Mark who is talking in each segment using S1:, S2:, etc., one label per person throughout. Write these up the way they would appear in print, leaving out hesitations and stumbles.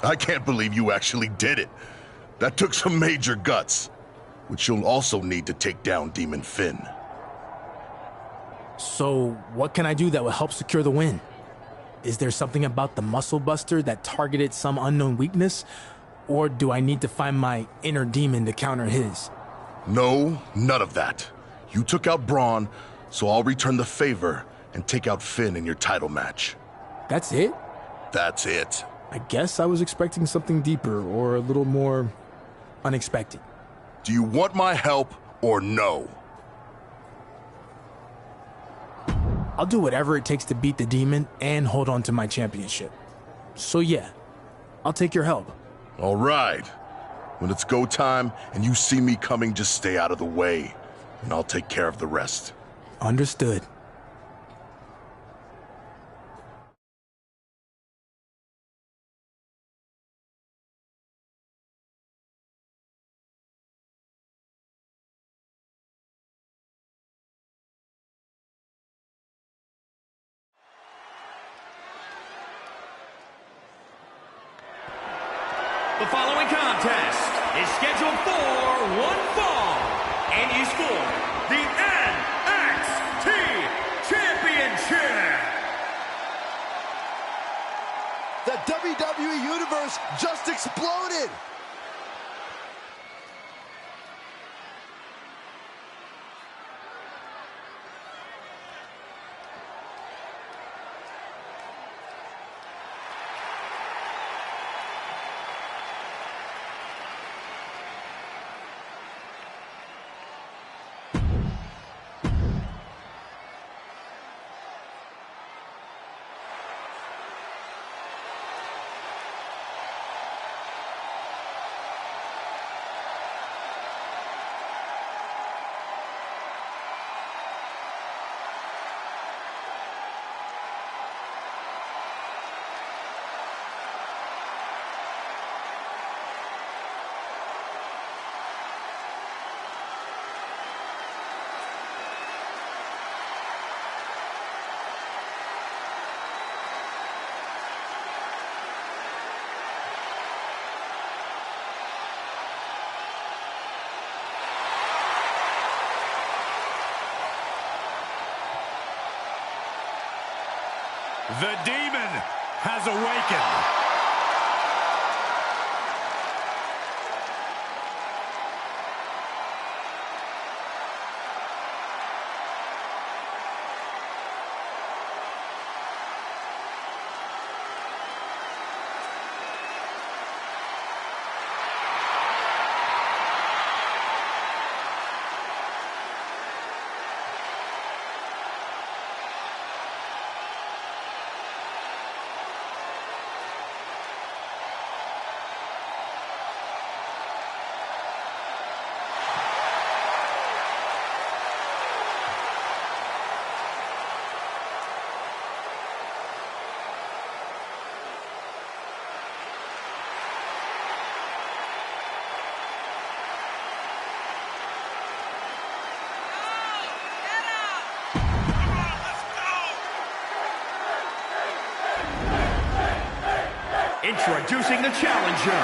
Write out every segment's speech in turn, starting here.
S1: I can't believe you actually did it. That took some major guts, which you'll also need to take down Demon Finn.
S2: So, what can I do that will help secure the win? Is there something about the Muscle Buster that targeted some unknown weakness? Or do I need to find my inner demon to counter his?
S1: No, none of that. You took out Braun, so I'll return the favor and take out Finn in your title match.
S2: That's it?
S1: That's it.
S2: I guess I was expecting something deeper or a little more unexpected.
S1: Do you want my help or no?
S2: I'll do whatever it takes to beat the demon and hold on to my championship. So yeah, I'll take your help.
S1: All right. When it's go time and you see me coming, just stay out of the way, and I'll take care of the rest.
S2: Understood.
S3: The following contest is scheduled for one fall and is for the NXT Championship.
S4: The WWE Universe just exploded.
S3: The demon has awakened. Introducing the challenger.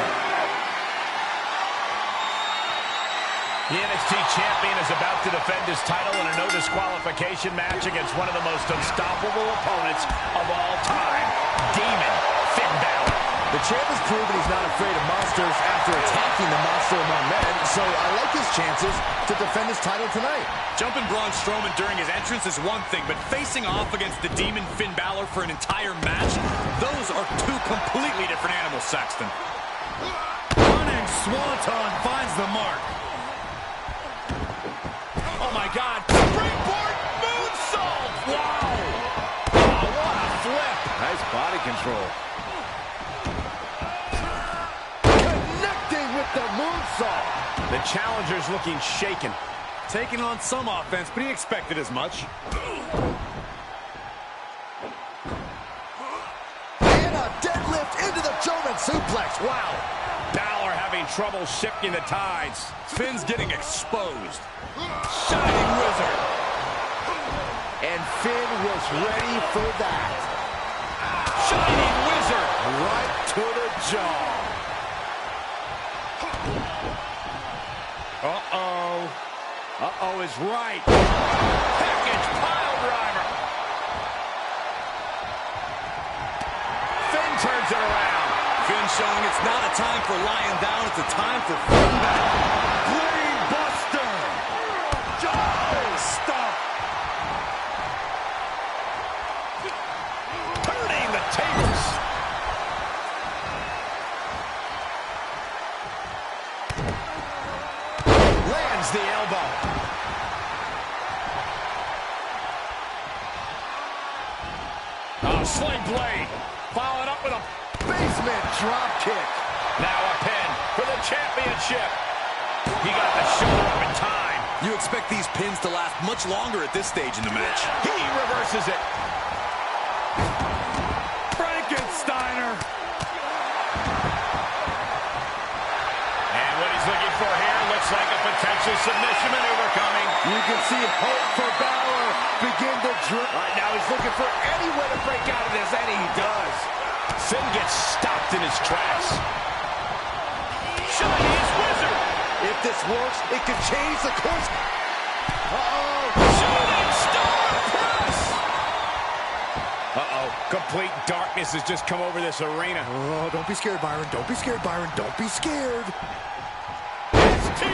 S5: The NXT champion is about to defend his title in a no disqualification match against one of the most unstoppable opponents of all time, Demon Finn Balor.
S4: The champ has proven he's not afraid of monsters after attacking the monster among men, so I like his chances to defend his title tonight.
S6: Jumping Braun Strowman during his entrance is one thing, but facing off against the Demon Finn Balor for an entire match, those are two completely different animals, Saxton.
S3: Running Swanton finds the mark.
S6: Oh my God! Springboard moonsault! Wow! Oh, what a flip!
S4: Nice body control. The moonsault.
S5: The challenger's looking shaken.
S6: Taking on some offense, but he expected as much.
S4: And a deadlift into the German suplex. Wow.
S5: Balor having trouble shifting the tides.
S6: Finn's getting exposed.
S5: Shining Wizard.
S4: And Finn was ready for that.
S5: Shining Wizard.
S6: scissor.
S4: Right to the jaw.
S5: Uh-oh is right. Package pile driver. Finn turns it around.
S6: Finn showing it's not a time for lying down, it's a time for Finn back.
S5: Brain buster. Stop. Turning the tables. Lands the elbow. Oh, sling blade. Following up with a
S4: Basement drop kick.
S5: now a pin for the championship. He got the shoulder up in time.
S6: You expect these pins to last much longer at this stage in the match.
S5: He reverses it. Frankensteiner. And what he's looking for here looks like a potential submission maneuver coming.
S4: You can see hope for Balor begin to drip.
S5: Right now he's looking for any way to break out of this, and he does. Finn gets stopped in his tracks. Chinese wizard.
S4: If this works, it could change the course.
S5: Shooting star press. Complete darkness has just come over this arena.
S4: Oh, don't be scared, Byron. Don't be scared, Byron. Don't be scared.
S5: STO.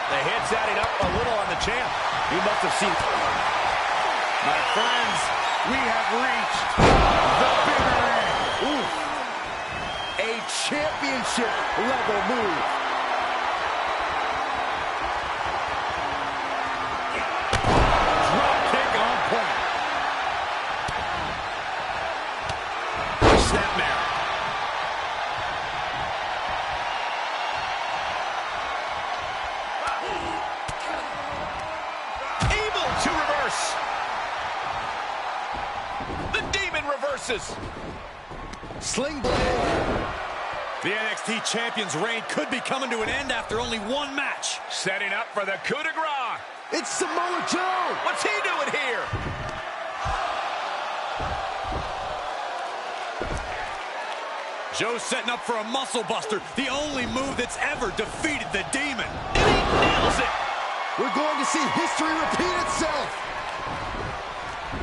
S5: The hit's adding up a little on the champ. He must have seen. My friends, we have reached the bitter end.
S4: Ooh. A championship level move.
S5: Drop kick on point. Snapmare. Able to reverse. The demon reverses.
S4: Sling blade.
S6: The NXT Champion's reign could be coming to an end after only one match.
S5: Setting up for the coup de grace.
S4: It's Samoa Joe.
S5: What's he doing here?
S6: Joe's setting up for a muscle buster, the only move that's ever defeated the Demon.
S5: And he nails it.
S4: We're going to see history repeat itself.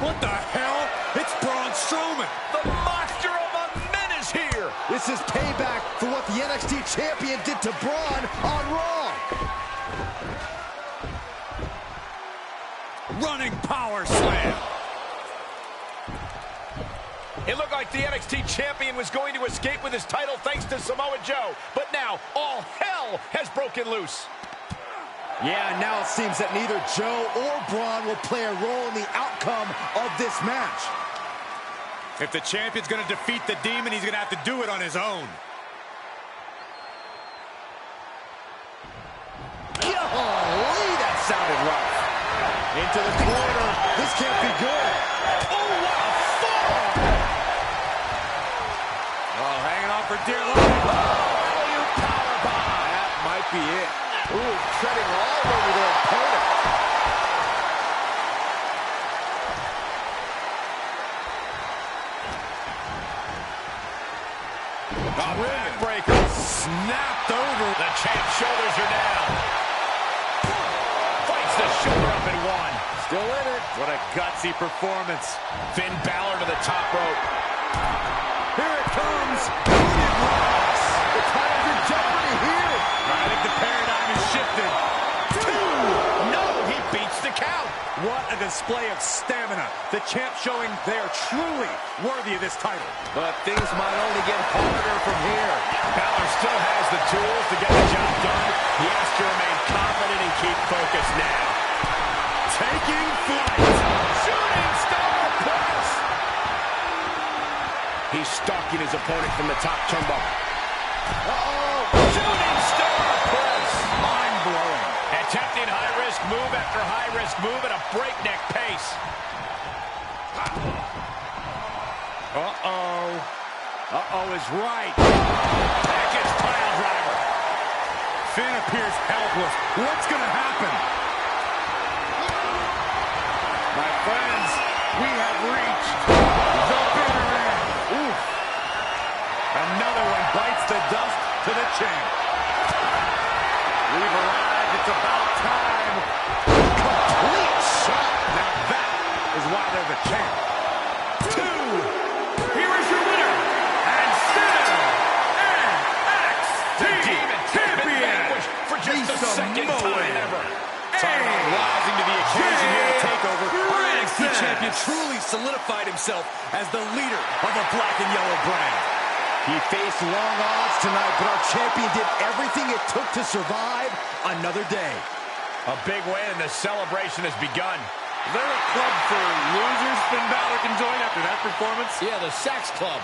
S6: What the hell? It's Braun Strowman.
S5: The monster among men is here.
S4: This is payback for what the NXT Champion did to Braun on Raw.
S6: Running power slam.
S5: It looked like the NXT Champion was going to escape with his title thanks to Samoa Joe. But now, all hell has broken loose.
S4: Yeah, now it seems that neither Joe or Braun will play a role in the outcome of this match.
S6: If the Champion's going to defeat the Demon, he's going to have to do it on his own.
S4: Golly, that sounded rough. Into the corner. This can't be good.
S5: Oh, what a fall!
S6: Oh, hanging on for dear life.
S5: Oh, you powerbomb!
S4: That might be it. Ooh, treading all over their opponent.
S5: Breaker snapped over. The champ's shoulders are down. Fights the shoulder up in one.
S4: Still in it.
S6: What a gutsy performance.
S5: Finn Balor to the top rope.
S4: Here it comes. The title's in jeopardy here.
S6: I think the paradigm has shifted.
S5: No, he beats the count.
S6: What a display of stamina. The champ showing they are truly worthy of this title.
S4: But things might only get harder from here.
S5: Balor still has the tools to get the job done. He has to remain confident and keep focused now.
S6: Taking flight.
S5: Shooting star press. He's stalking his opponent from the top turnbuckle. Shooting star press.
S6: Mind-blowing.
S5: Attempting high-risk move after high-risk move at a breakneck pace.
S6: Uh-oh is right.
S5: Package pile driver.
S6: Finn appears helpless. What's going to happen?
S5: My friends, we have reached the bitter end. Ooh.
S4: the dust to the champ. We've arrived. It's about time. Complete shot. Now that is why they're the champ. 2.
S3: Here is your winner, and still NXT champion,
S5: for just the second time ever.
S4: Talking about rising to the occasion here to take over. Our NXT
S3: Princess.
S4: champion truly solidified himself as the leader of the black and yellow brand. He faced long odds tonight, but our champion did everything it took to survive another day.
S5: A big win, and the celebration has begun.
S6: They're a club for losers. Finn Balor can join after that performance.
S5: Yeah, the Sax Club.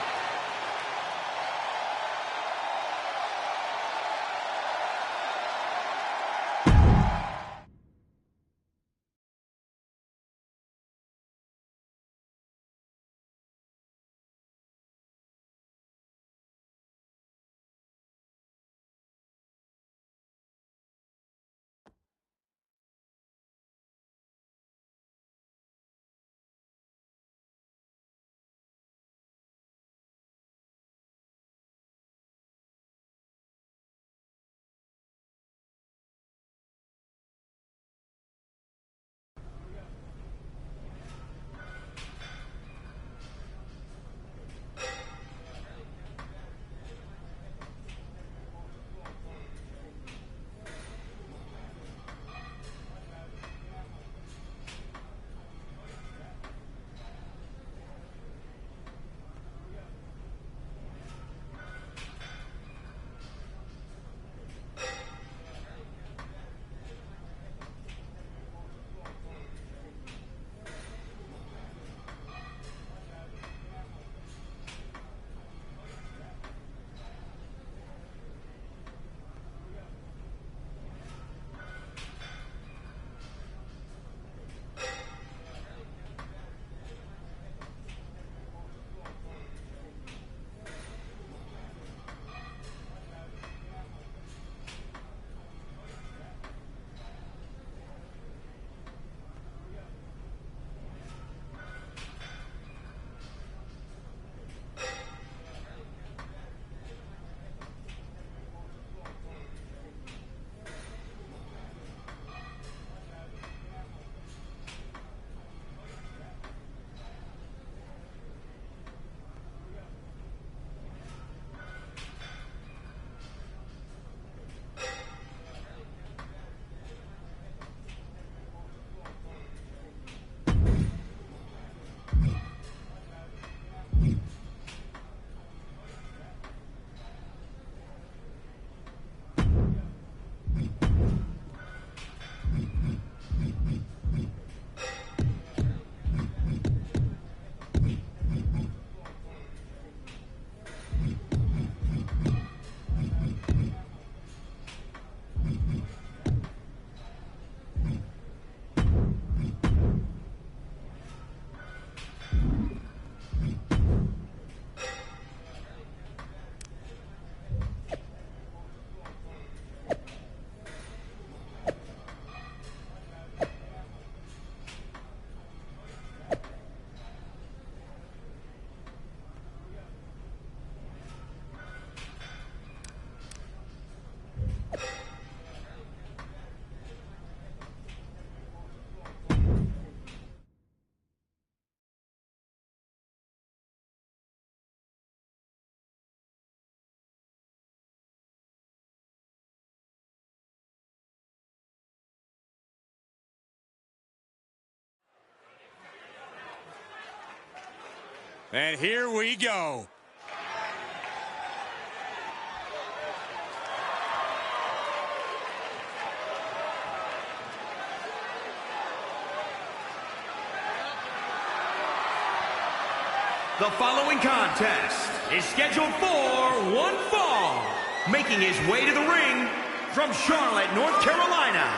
S6: And here we go.
S3: The following contest is scheduled for one fall. Making his way to the ring from Charlotte, North Carolina,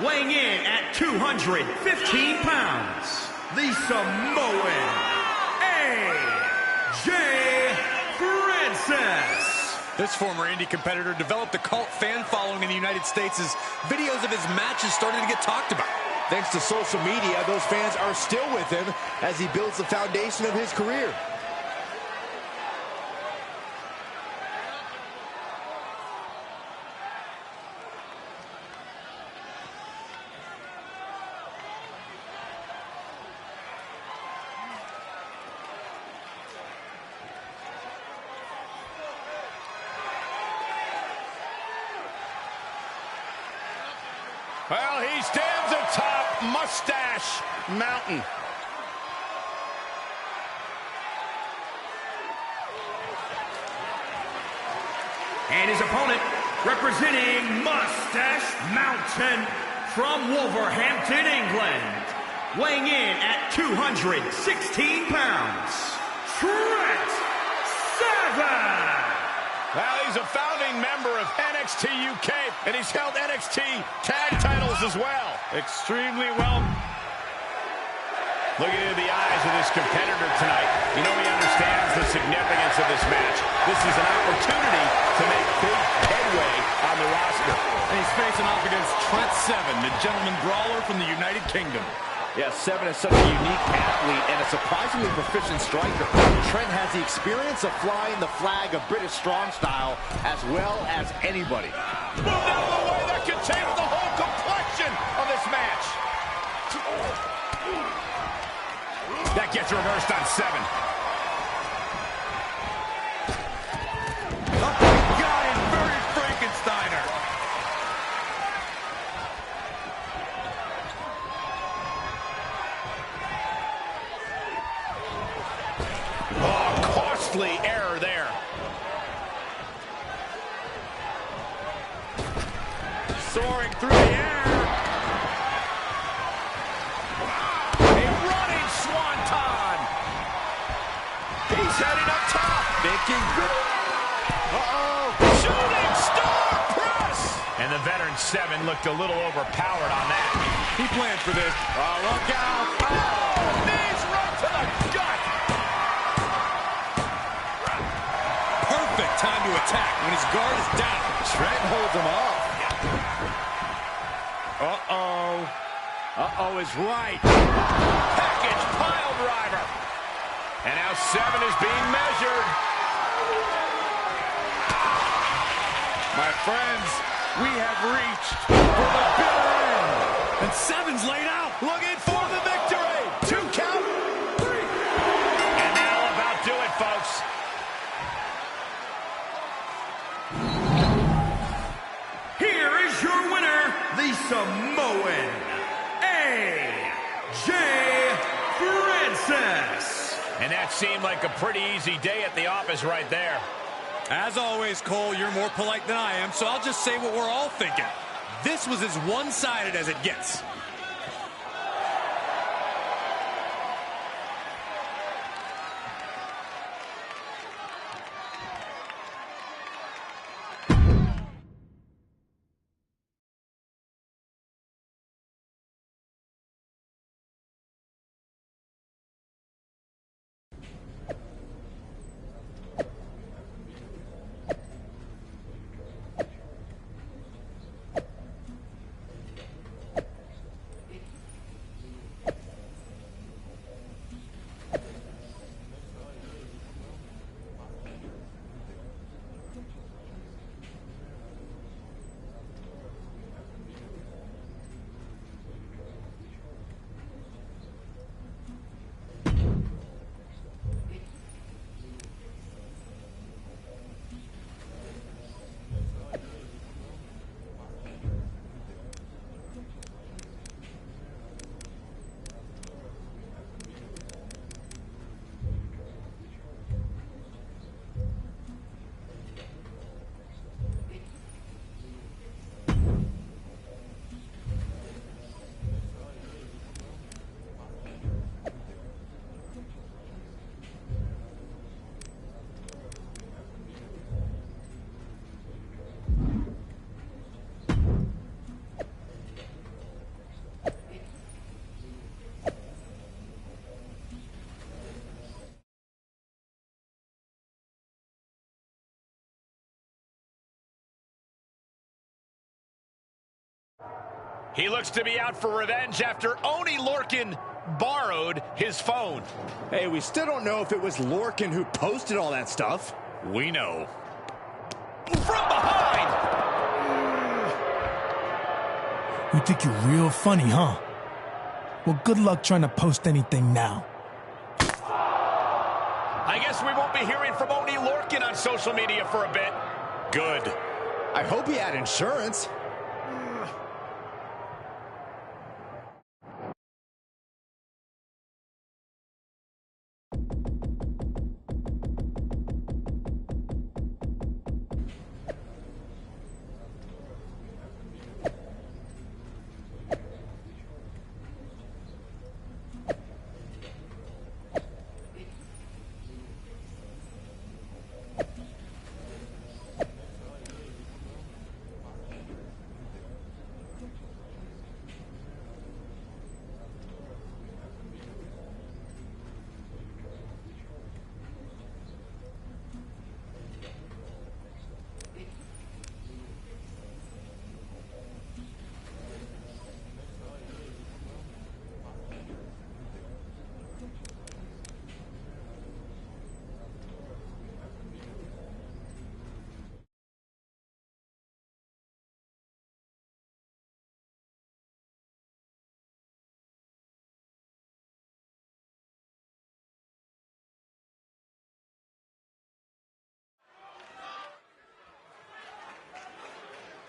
S3: weighing in at 215 pounds, the Samoan AJ Princess.
S6: This former indie competitor developed a cult fan following in the United States as videos of his matches started to get talked about.
S4: Thanks to social media, those fans are still with him as he builds the foundation of his career.
S5: Well, he stands atop Mustache Mountain.
S3: And his opponent, representing Mustache Mountain from Wolverhampton, England, weighing in at 216 pounds, Trent Seven.
S5: Well, he's a founding member of NXT UK, and he's held NXT tag titles as well.
S6: Extremely well.
S5: Looking into the eyes of this competitor tonight, you know he understands the significance of this match. This is an opportunity to make big headway on the roster.
S6: And he's facing off against Trent Seven, the gentleman brawler from the United Kingdom.
S4: Yeah, Seven is such a unique athlete and a surprisingly proficient striker. Trent has the experience of flying the flag of British strong style as well as anybody.
S5: Move out of the way, that could change the whole complexion of this match. That gets reversed on Seven.
S6: Oh my God, inverted Frankensteiner.
S5: Oh, costly error there.
S6: Soaring through the air.
S5: He's heading up top.
S6: Making good.
S5: Shooting star press. And the veteran Seven looked a little overpowered on that.
S6: He planned for this.
S5: Oh, look out. Oh, knees right to the gut.
S6: Perfect time to attack when his guard is down.
S4: Trent holds him off.
S6: Uh-oh. Uh-oh is right.
S5: Package pile driver. And now Seven is being measured.
S6: My friends, we have reached for the bitter end. And Seven's laid out.
S5: Looking for the victory. 2 count. 3. And that'll about do it, folks.
S3: Here is your winner, the Samoan, AJ Francis.
S5: And that seemed like a pretty easy day at the office right there.
S6: As always, Cole, you're more polite than I am, so I'll just say what we're all thinking. This was as one-sided as it gets.
S5: He looks to be out for revenge after Oney Lorcan borrowed his phone.
S4: Hey, we still don't know if it was Lorcan who posted all that stuff.
S6: We know.
S5: From behind!
S2: You think you're real funny, huh? Well, good luck trying to post anything now.
S5: I guess we won't be hearing from Oney Lorcan on social media for a bit. Good.
S4: I hope he had insurance.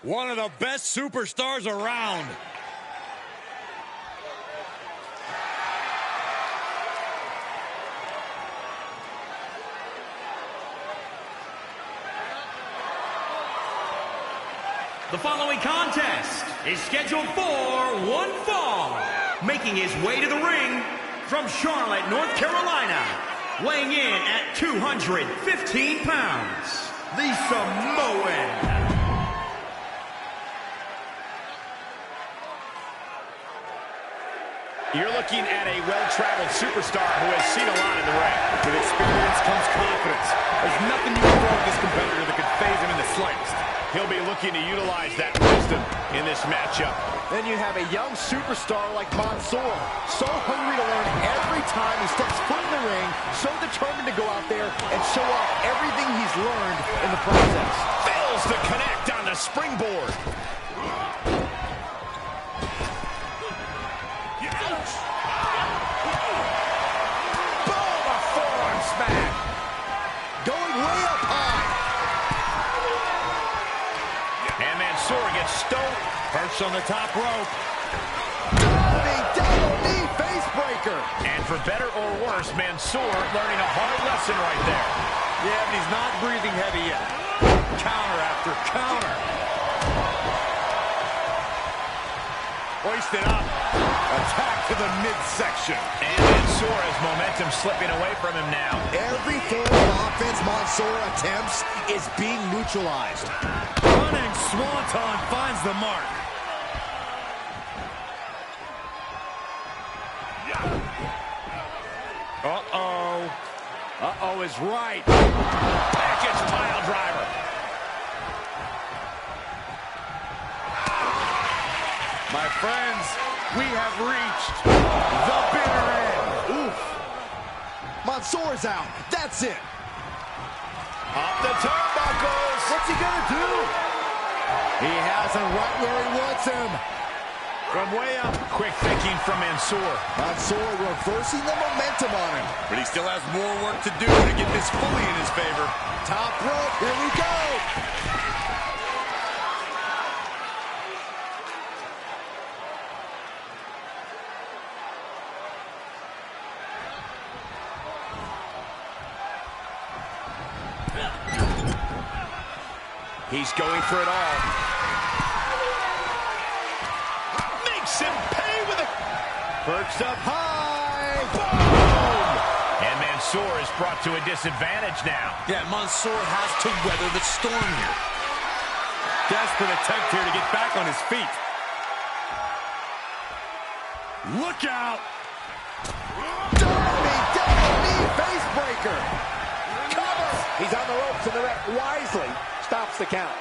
S6: One of the best superstars around.
S3: The following contest is scheduled for one fall. Making his way to the ring from Charlotte, North Carolina, weighing in at 215 pounds, the Samoan.
S5: You're looking at a well-traveled superstar who has seen a lot in the ring.
S6: With experience comes confidence. There's nothing you can throw at this competitor that could phase him in the slightest.
S5: He'll be looking to utilize that wisdom in this matchup.
S4: Then you have a young superstar like Mansoor, so hungry to learn every time he steps foot in the ring, so determined to go out there and show off everything he's learned in the process.
S5: Fails to connect on the springboard.
S4: Boom, a forearm smack. Going way up high.
S5: And Mansoor gets stoned.
S6: Perched on the top rope.
S4: Diving double knee face breaker.
S5: And for better or worse, Mansoor learning a hard lesson right there.
S6: Yeah, but he's not breathing heavy yet. Counter after counter. Hoisted up. Attack to the midsection.
S5: And Mansoor has momentum slipping away from him now.
S4: Every form of offense Mansoor attempts is being neutralized.
S6: Running swanton finds the mark. Uh-oh. Uh-oh is right.
S5: Package pile driver.
S6: My friends, we have reached the bitter end.
S4: Oof. Mansoor's out. That's it.
S5: Up the turnbuckles.
S4: What's he gonna do? He has him right where he wants him.
S5: From way up. Quick thinking from Mansoor.
S4: Mansoor reversing the momentum on him.
S6: But he still has more work to do to get this fully in his favor.
S4: Top rope, here we go.
S5: He's going for it all. Makes him pay with it.
S4: Perched up high.
S5: Boom! And Mansoor is brought to a disadvantage now.
S6: Yeah, Mansoor has to weather the storm here. Desperate attempt here to get back on his feet. Look out!
S4: Double knee face breaker. Cover. He's on the ropes and the ref wisely stops the count.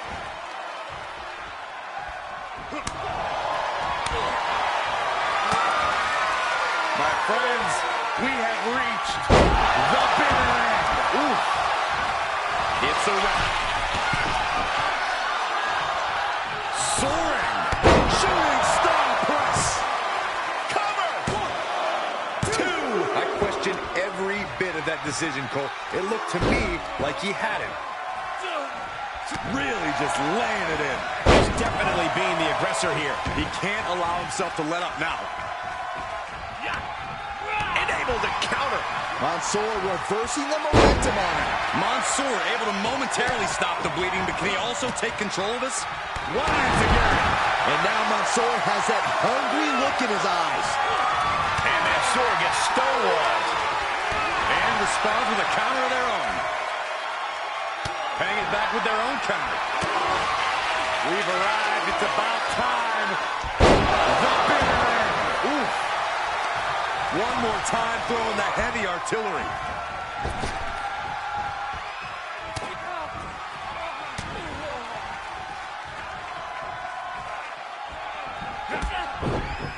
S6: My friends, we have reached the bitter end. Oof. It's a wrap. Soaring. Shooting star press. Cover. 1, 2. I question every bit of that decision, Cole. It looked to me like he had him. Really just laying it in.
S5: He's definitely being the aggressor here.
S6: He can't allow himself to let up now.
S5: Able to counter.
S4: Mansoor reversing the momentum on him.
S6: Mansoor able to momentarily stop the bleeding, but can he also take control of this? Winds again.
S4: And now Mansoor has that hungry look in his eyes.
S5: And Mansoor gets stonewalled.
S6: And responds with a counter of their own. Paying it back with their own counter. We've arrived. It's about time. The bitter end. Oof. One more time throwing the heavy artillery.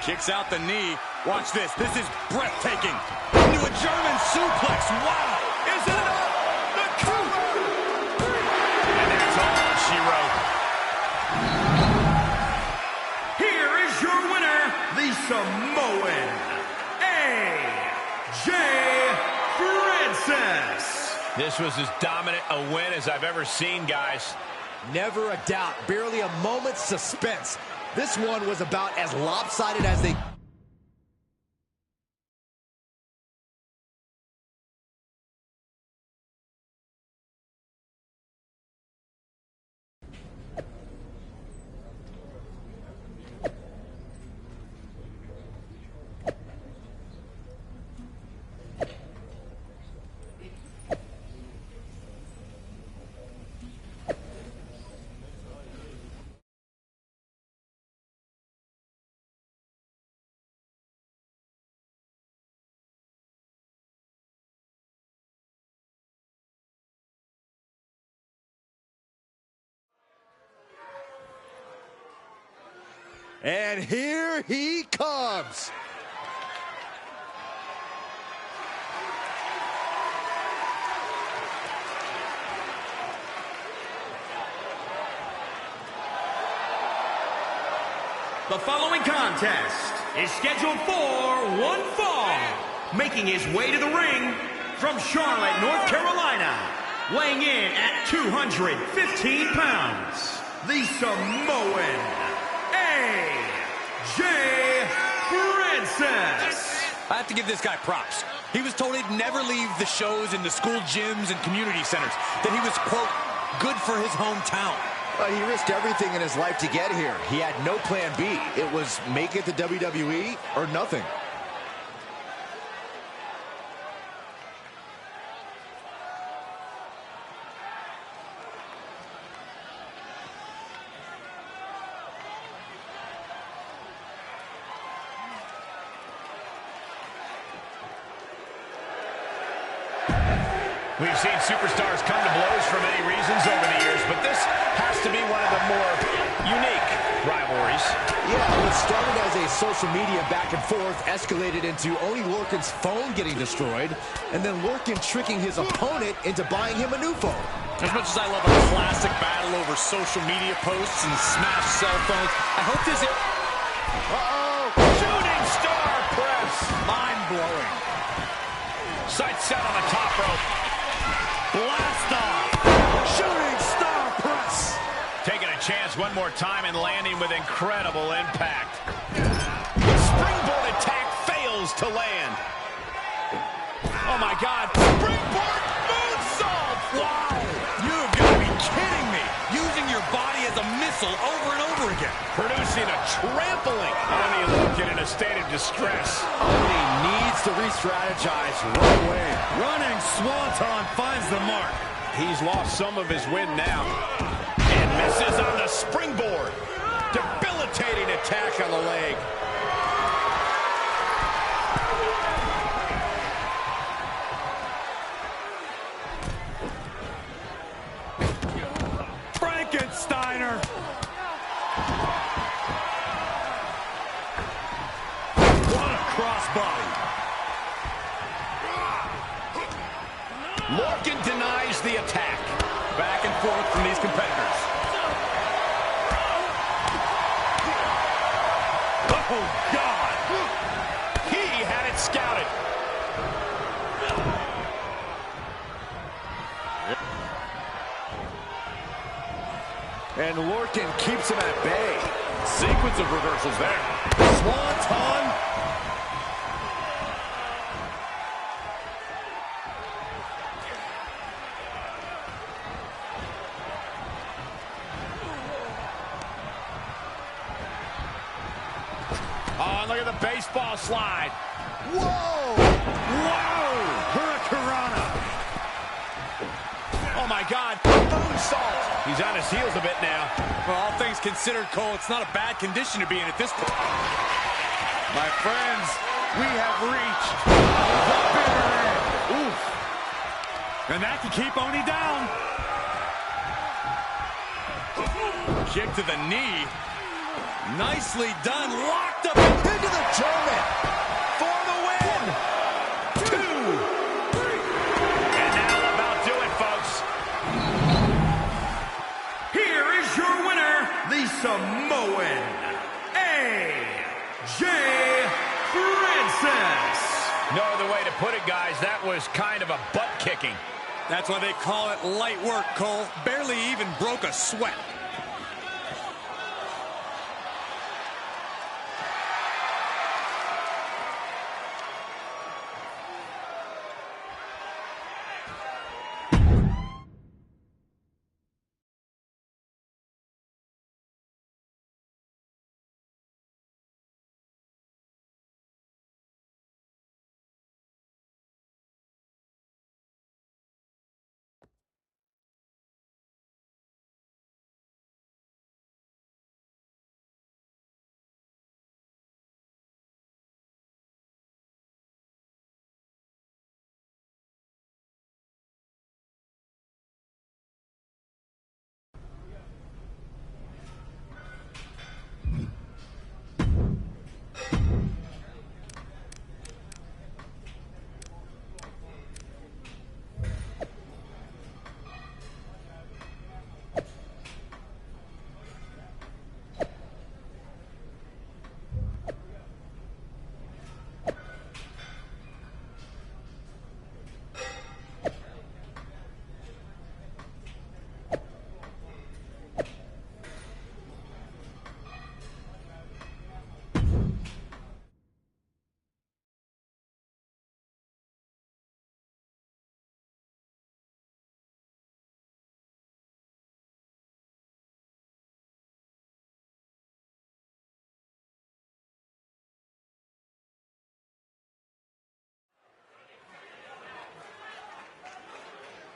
S6: Kicks out the knee. Watch this. This is breathtaking. Into a German suplex. Wow. Is it enough? The cover.
S5: And that's all she wrote.
S3: Here is your winner, the Samoan, AJ Francis.
S5: This was as dominant a win as I've ever seen, guys.
S4: Never a doubt, barely a moment's suspense. This one was about as lopsided as they... And here he comes.
S3: The following contest is scheduled for one fall. Making his way to the ring from Charlotte, North Carolina, weighing in at 215 pounds, the Samoan, AJ Francis.
S4: I have to give this guy props. He was told he'd never leave the shows in the school gyms and community centers, that he was, quote, good for his hometown. He risked everything in his life to get here. He had no plan B. It was make it to WWE or nothing.
S5: We've seen superstars come to blows for many reasons over the years, but this has to be one of the more unique rivalries.
S4: Yeah, what started as a social media back and forth escalated into Oney Lorcan's phone getting destroyed, and then Lorcan tricking his opponent into buying him a new phone.
S6: As much as I love a classic battle over social media posts and smashed cell phones, I hope this...
S5: Shooting star press!
S6: Mind-blowing.
S5: Sight set on the top rope.
S6: Blast off! Shooting star press!
S5: Taking a chance one more time and landing with incredible impact. The springboard attack fails to land. Oh my God, springboard moonsault!
S6: Wow! You've got to be kidding me! Using your body as a missile over and over again.
S5: Producing a trampling. Oney Lorcan in a state of distress.
S4: Oney needs to re-strategize right away.
S6: Running Swanton finds the mark.
S5: He's lost some of his wind now. And misses on the springboard. Debilitating attack on the leg.
S6: Frankensteiner. What a crossbody.
S5: Lorcan denies the attack.
S6: Back and forth from these competitors. Oh, God!
S5: He had it scouted.
S4: And Lorcan keeps him at bay.
S6: Sequence of reversals there.
S4: Swanton.
S5: Oh, look at the baseball slide.
S4: Whoa!
S6: Wow! Hurricanrana.
S5: Oh, my God. Moonsault. He's on his heels a bit now.
S6: Well, all things considered, Cole, it's not a bad condition to be in at this point. My friends, we have reached the bitter end. Oof. And that can keep Oney down. Kick to the knee. Nicely done. Locked up
S4: Into the German.
S5: For the win. 2, 3. And that'll about do it, folks.
S3: Here is your winner, the Samoan, AJ Francis.
S5: No other way to put it, guys. That was kind of a butt kicking.
S6: That's why they call it light work, Cole. Barely even broke a sweat.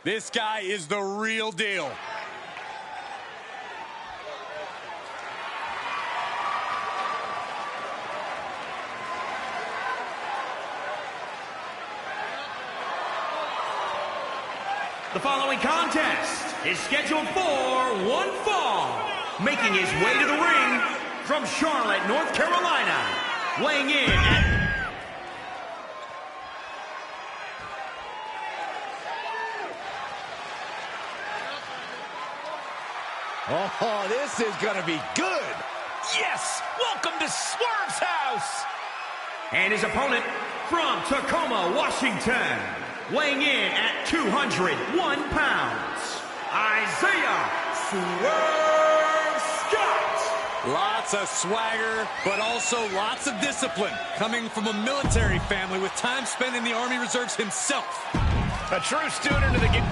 S6: This guy is the real deal.
S3: The following contest is scheduled for one fall. Making his way to the ring from Charlotte, North Carolina. Weighing in at...
S4: Oh, this is gonna be good.
S5: Yes! Welcome to Swerve's house!
S3: And his opponent from Tacoma, Washington. Weighing in at 201 pounds. Isaiah Swerve Scott.
S6: Lots of swagger, but also lots of discipline. Coming from a military family with time spent in the Army Reserves himself.
S5: A true student of the game.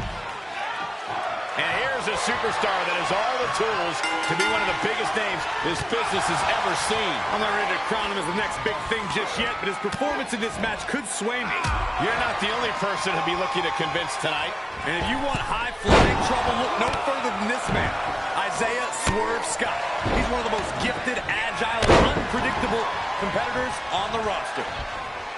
S5: And here's a superstar that has all the tools to be one of the biggest names this business has ever seen.
S6: I'm not ready to crown him as the next big thing just yet, but his performance in this match could sway me.
S5: You're not the only person to be looking to convince tonight.
S6: And if you want high-flying trouble, look no further than this man, Isaiah Swerve Scott. He's one of the most gifted, agile, and unpredictable competitors on the roster.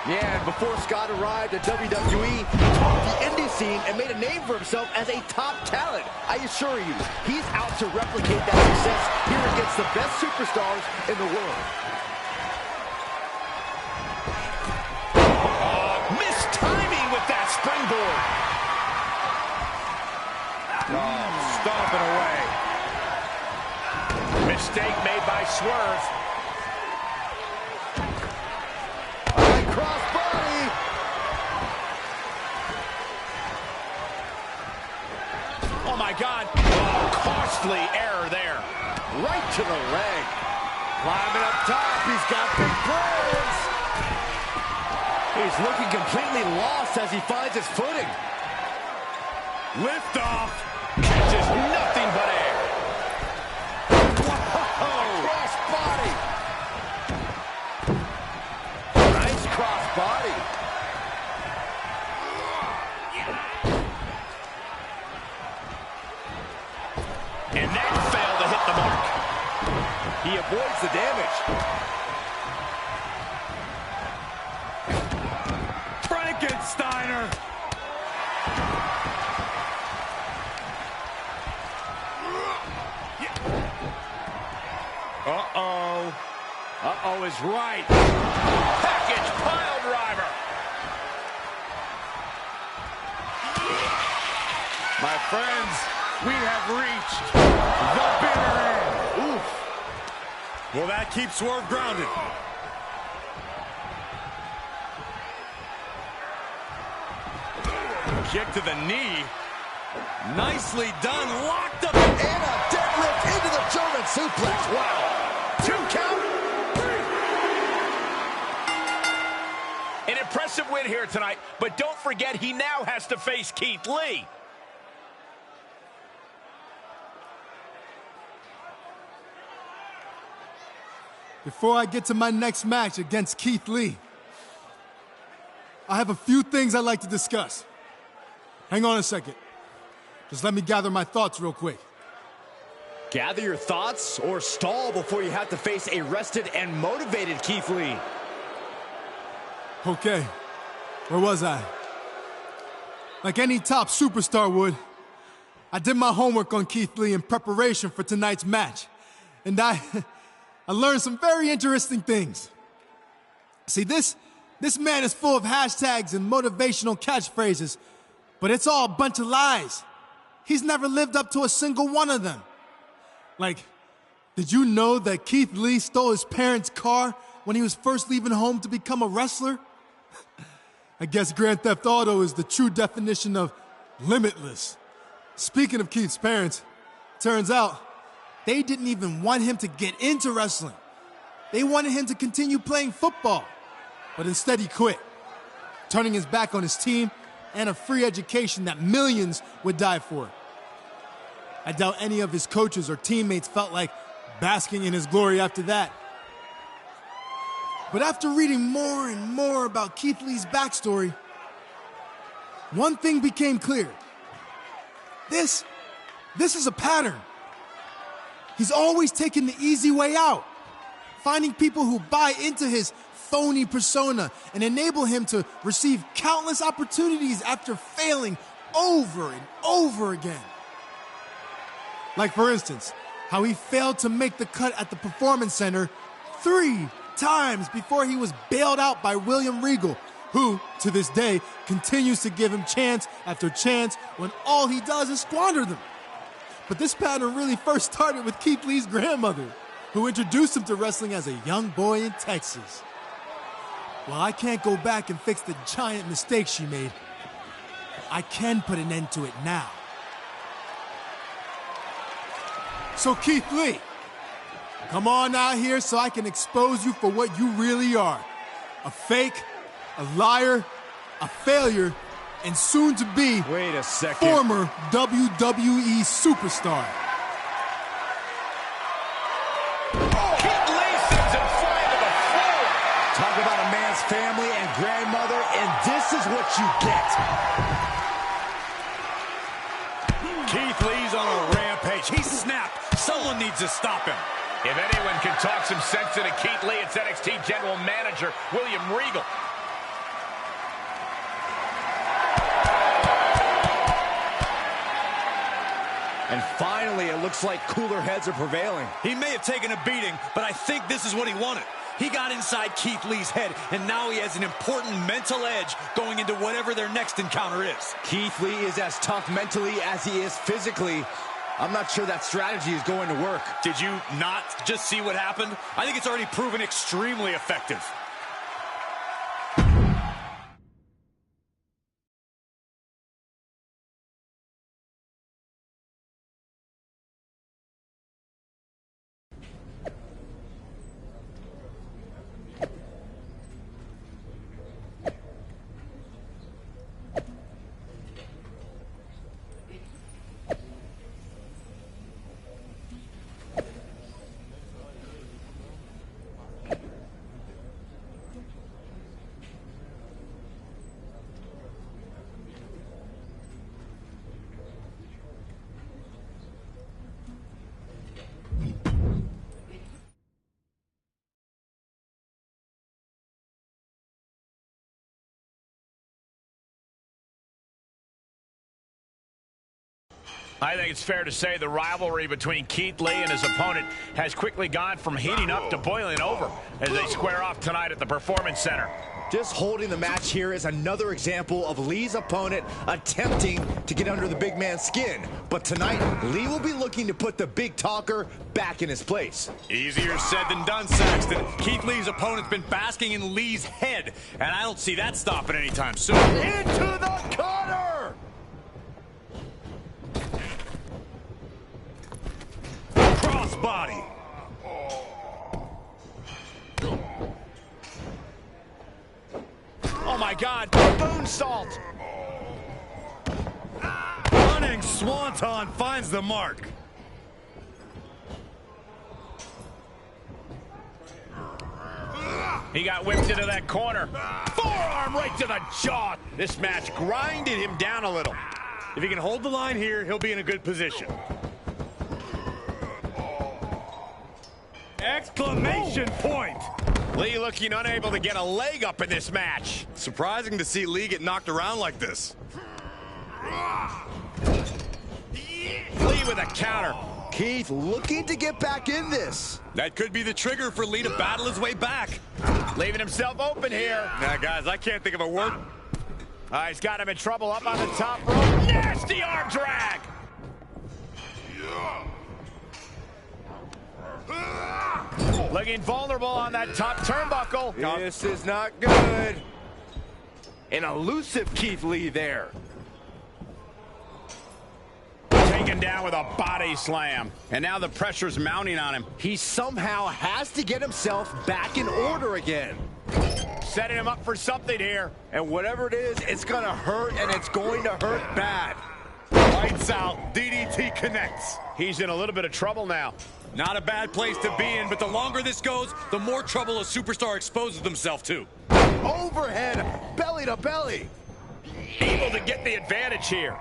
S4: Yeah, and before Scott arrived at WWE, he topped the indie scene and made a name for himself as a top talent. I assure you, he's out to replicate that success here against the best superstars in the world.
S5: Missed timing with that springboard.
S6: Oh, stomping away.
S5: Mistake made by Swerve.
S4: Crossbody.
S5: Oh, my God. Oh, costly error there.
S4: Right to the leg. Climbing up top. He's got big plans. He's looking completely lost as he finds his footing.
S6: Lift off.
S5: Catches nothing but air.
S4: Whoa. Crossbody. Nice crossbody.
S5: And that failed to hit the mark.
S4: He avoids the damage.
S6: Frankensteiner. Uh-oh. Uh-oh is right.
S5: Package pile driver.
S6: My friends, we have reached the bitter end. Oof. Will that keep Swerve grounded? Kick to the knee.
S4: Nicely done, locked up. And a deadlift into the German suplex. Wow. 2 count.
S5: An impressive win here tonight, but don't forget he now has to face Keith Lee.
S7: Before I get to my next match against Keith Lee, I have a few things I'd like to discuss. Hang on a second. Just let me gather my thoughts real quick.
S4: Gather your thoughts or stall before you have to face a rested and motivated Keith Lee.
S7: Okay, where was I? Like any top superstar would, I did my homework on Keith Lee in preparation for tonight's match. And I learned some very interesting things. See, this man is full of hashtags and motivational catchphrases, but it's all a bunch of lies. He's never lived up to a single one of them. Like, did you know that Keith Lee stole his parents' car when he was first leaving home to become a wrestler? I guess Grand Theft Auto is the true definition of limitless. Speaking of Keith's parents, turns out they didn't even want him to get into wrestling. They wanted him to continue playing football, but instead he quit, turning his back on his team and a free education that millions would die for. I doubt any of his coaches or teammates felt like basking in his glory after that. But after reading more and more about Keith Lee's backstory, one thing became clear. This is a pattern. He's always taking the easy way out, finding people who buy into his phony persona and enable him to receive countless opportunities after failing over and over again. Like, for instance, how he failed to make the cut at the Performance Center 3 times before he was bailed out by William Regal, who, to this day, continues to give him chance after chance when all he does is squander them. But this pattern really first started with Keith Lee's grandmother, who introduced him to wrestling as a young boy in Texas. While I can't go back and fix the giant mistake she made, I can put an end to it now. So Keith Lee, come on out here so I can expose you for what you really are. A fake, a liar, a failure, and soon to be
S4: Wait a second.
S7: Former WWE superstar.
S5: Keith Lee sends him flying to the floor.
S4: Talk about a man's family and grandmother, and this is what you get.
S6: Keith Lee's on a rampage. He snapped. Someone needs to stop him.
S5: If anyone can talk some sense into Keith Lee, it's NXT General Manager William Regal.
S4: And finally, it looks like cooler heads are prevailing.
S6: He may have taken a beating, but I think this is what he wanted. He got inside Keith Lee's head, and now he has an important mental edge going into whatever their next encounter is.
S4: Keith Lee is as tough mentally as he is physically. I'm not sure that strategy is going to work.
S6: Did you not just see what happened? I think it's already proven extremely effective.
S5: I think it's fair to say the rivalry between Keith Lee and his opponent has quickly gone from heating up to boiling over as they square off tonight at the Performance Center.
S4: Just holding the match here is another example of Lee's opponent attempting to get under the big man's skin. But tonight, Lee will be looking to put the big talker back in his place.
S6: Easier said than done, Saxton. Keith Lee's opponent's been basking in Lee's head, and I don't see that stopping anytime soon.
S4: Into the cutter!
S6: body.
S4: Oh my God, moonsault.
S6: Running swanton finds the mark.
S5: He got whipped into that corner. Forearm right to the jaw. This match grinded him down a little.
S6: If he can hold the line here, he'll be in a good position. Exclamation point!
S5: Lee looking unable to get a leg up in this match.
S6: Surprising to see Lee get knocked around like this.
S5: Lee with a counter.
S4: Keith looking to get back in this.
S6: That could be the trigger for Lee to battle his way back.
S5: Leaving himself open here.
S6: Now, guys, I can't think of a word.
S5: He's got him in trouble up on the top rope. Nasty arm drag. Looking vulnerable on that top turnbuckle.
S4: This is not good. An elusive Keith Lee there.
S5: Taken down with a body slam. And now the pressure's mounting on him.
S4: He somehow has to get himself back in order again.
S5: Setting him up for something here.
S4: And whatever it is, it's going to hurt, and it's going to hurt bad.
S6: Lights out. DDT connects.
S5: He's in a little bit of trouble now.
S6: Not a bad place to be in, but the longer this goes, the more trouble a superstar exposes themselves to.
S4: Overhead, belly to belly.
S5: Able to get the advantage here.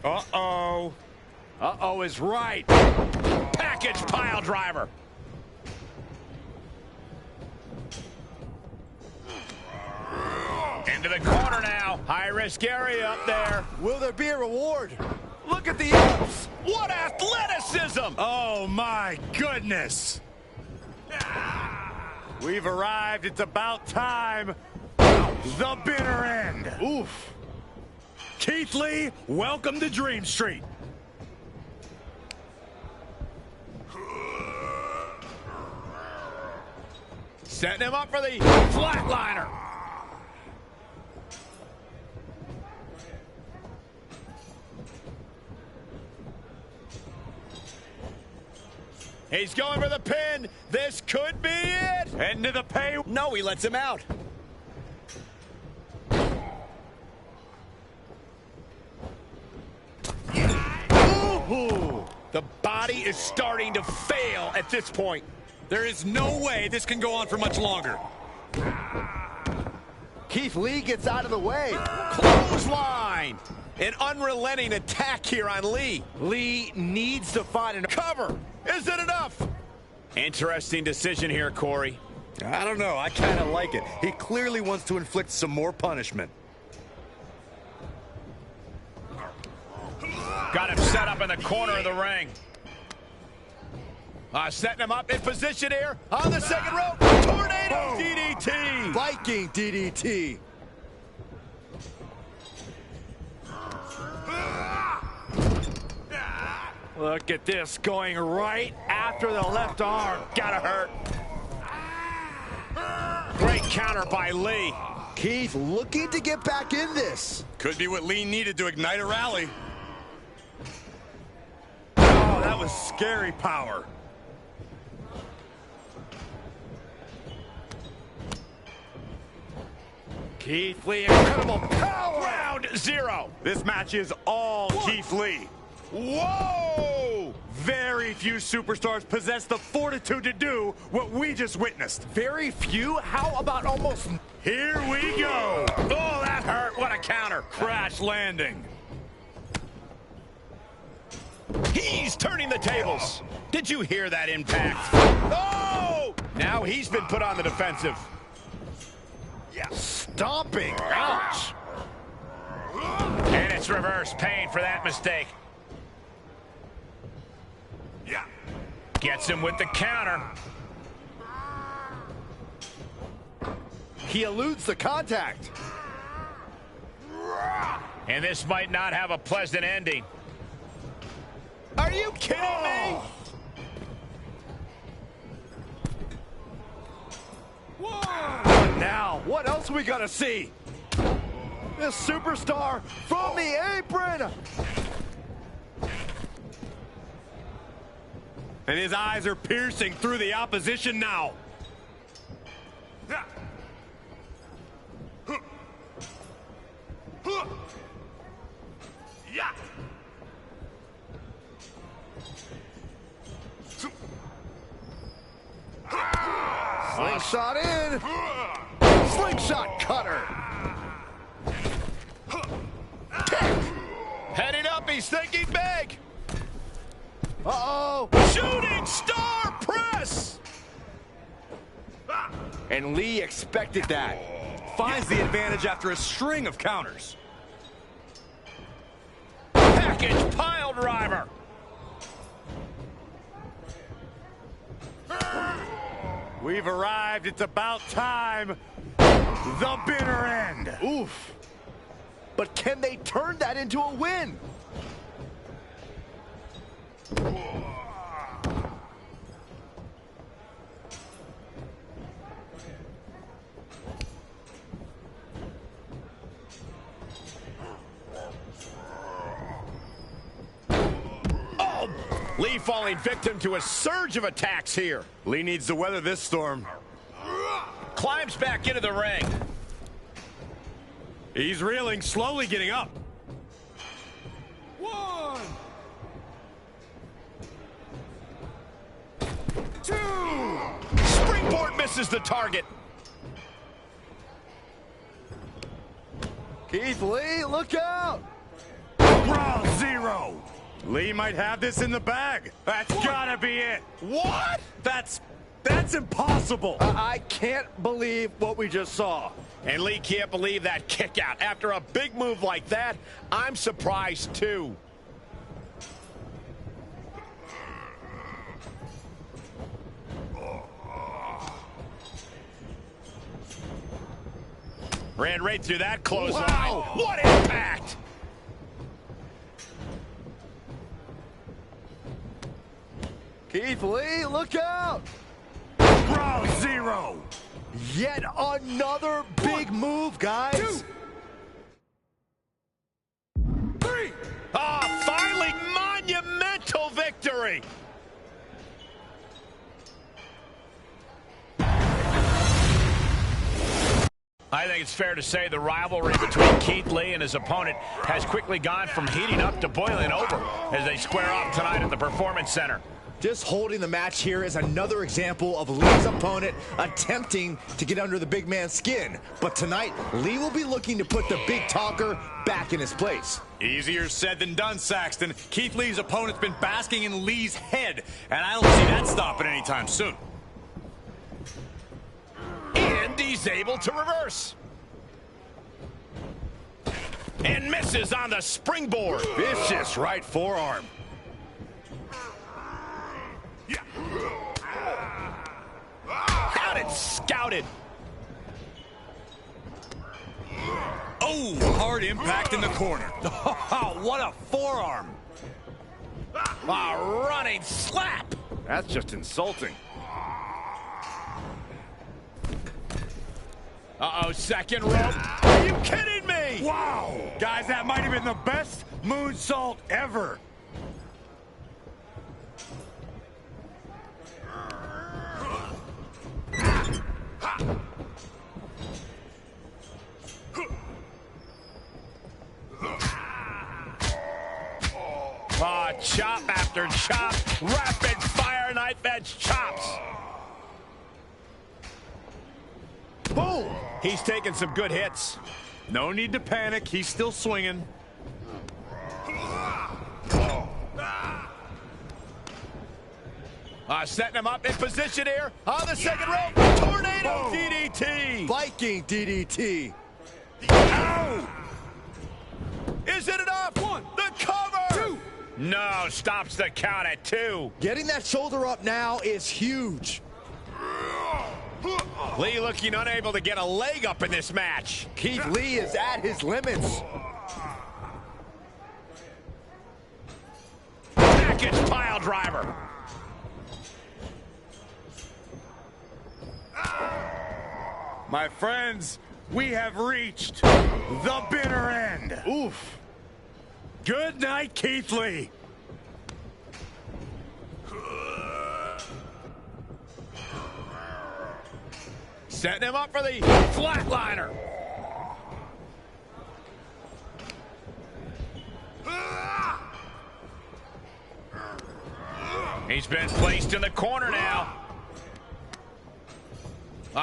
S6: Uh-oh.
S4: Uh-oh is right.
S5: Package pile driver. Into the corner now. High risk area up there.
S4: Will there be a reward? Look at the ups.
S5: What athleticism!
S6: Oh, my goodness. We've arrived. It's about time. The bitter end.
S4: Oof.
S6: Keith Lee, welcome to Dream Street.
S5: Setting him up for the flatliner. He's going for the pin. This could be it.
S6: Heading to the pay.
S5: No, he lets him out.
S6: Ooh.
S5: The body is starting to fail at this point.
S6: There is no way this can go on for much longer.
S4: Keith Lee gets out of the way.
S5: Clothesline. An unrelenting attack here on Lee.
S4: Lee needs to find a
S5: Cover. Is it enough? Interesting decision here, Corey.
S6: I don't know. I kind of like it. He clearly wants to inflict some more punishment.
S5: Got him set up in the corner of the ring. Setting him up in position here on the second rope. Tornado DDT.
S4: Viking DDT.
S5: Look at this, going right after the left arm. Gotta hurt. Great counter by Lee.
S4: Keith looking to get back in this.
S6: Could be what Lee needed to ignite a rally.
S4: Oh, that was scary power. Keith Lee, incredible power.
S5: Round 0.
S6: This match is all Keith Lee.
S5: Whoa!
S6: Very few superstars possess the fortitude to do what we just witnessed.
S4: Very few? How about almost?
S6: Here we go.
S5: Oh, that hurt. What a counter.
S6: Crash landing.
S5: He's turning the tables. Did you hear that impact? Oh! Now he's been put on the defensive.
S4: Yeah. Stomping. Ouch.
S5: And it's reverse pain for that mistake.
S6: Yeah.
S5: Gets him with the counter.
S4: He eludes the contact.
S5: And this might not have a pleasant ending. Are you kidding me?
S4: What now? What else are we gonna see? This superstar from the apron.
S6: And his eyes are piercing through the opposition now.
S4: Slingshot in. Slingshot cutter.
S5: Heading up, he's thinking big.
S4: Uh-oh.
S5: Shooting star press.
S4: And Lee expected that.
S6: Finds the advantage after a string of counters.
S5: Package pile driver.
S6: We've arrived. It's about time. The bitter end.
S4: Oof. But can they turn that into a win?
S5: Lee falling victim to a surge of attacks here.
S6: Lee needs to weather this storm.
S5: Climbs back into the ring.
S6: He's reeling, slowly getting up.
S7: 1, 2.
S5: Springboard misses the target.
S4: Keith Lee, look out!
S6: Ground zero. Lee might have this in the bag. That's gotta be it.
S5: What?
S6: That's impossible.
S4: I can't believe what we just saw.
S5: And Lee can't believe that kick out. After a big move like that, I'm surprised too. Ran right through that clothesline.
S4: Wow.
S5: What impact!
S4: Keith Lee, look out!
S6: Ground zero.
S4: Yet another big move, guys.
S7: 2, 3.
S5: Ah, finally monumental victory! I think it's fair to say the rivalry between Keith Lee and his opponent has quickly gone from heating up to boiling over as they square off tonight at the Performance Center.
S4: Just holding the match here is another example of Lee's opponent attempting to get under the big man's skin. But tonight, Lee will be looking to put the big talker back in his place.
S6: Easier said than done, Saxton. Keith Lee's opponent's been basking in Lee's head, and I don't see that stopping anytime soon.
S5: And he's able to reverse. And misses on the springboard.
S6: Vicious right forearm.
S5: Got it scouted.
S6: Oh, hard impact in the corner. What a forearm.
S5: A running slap.
S6: That's just insulting.
S5: Uh-oh, second rope. Are you kidding me?
S6: Wow. Guys, that might have been the best moonsault ever.
S5: Chop after chop. Rapid fire knife edge chops. Boom! He's taking some good hits.
S6: No need to panic. He's still swinging.
S5: Setting him up in position here on the second rope. Tornado DDT.
S4: Viking DDT.
S5: Ow! Is it enough?
S7: 1,
S5: The cover.
S7: 2.
S5: No, stops the count at 2.
S4: Getting that shoulder up now is huge.
S5: Lee looking unable to get a leg up in this match.
S4: Keith Lee is at his limits.
S5: Package pile driver.
S6: My friends, we have reached the bitter end.
S4: Oof.
S6: Good night, Keith Lee.
S5: Setting him up for the flatliner. He's been placed in the corner now.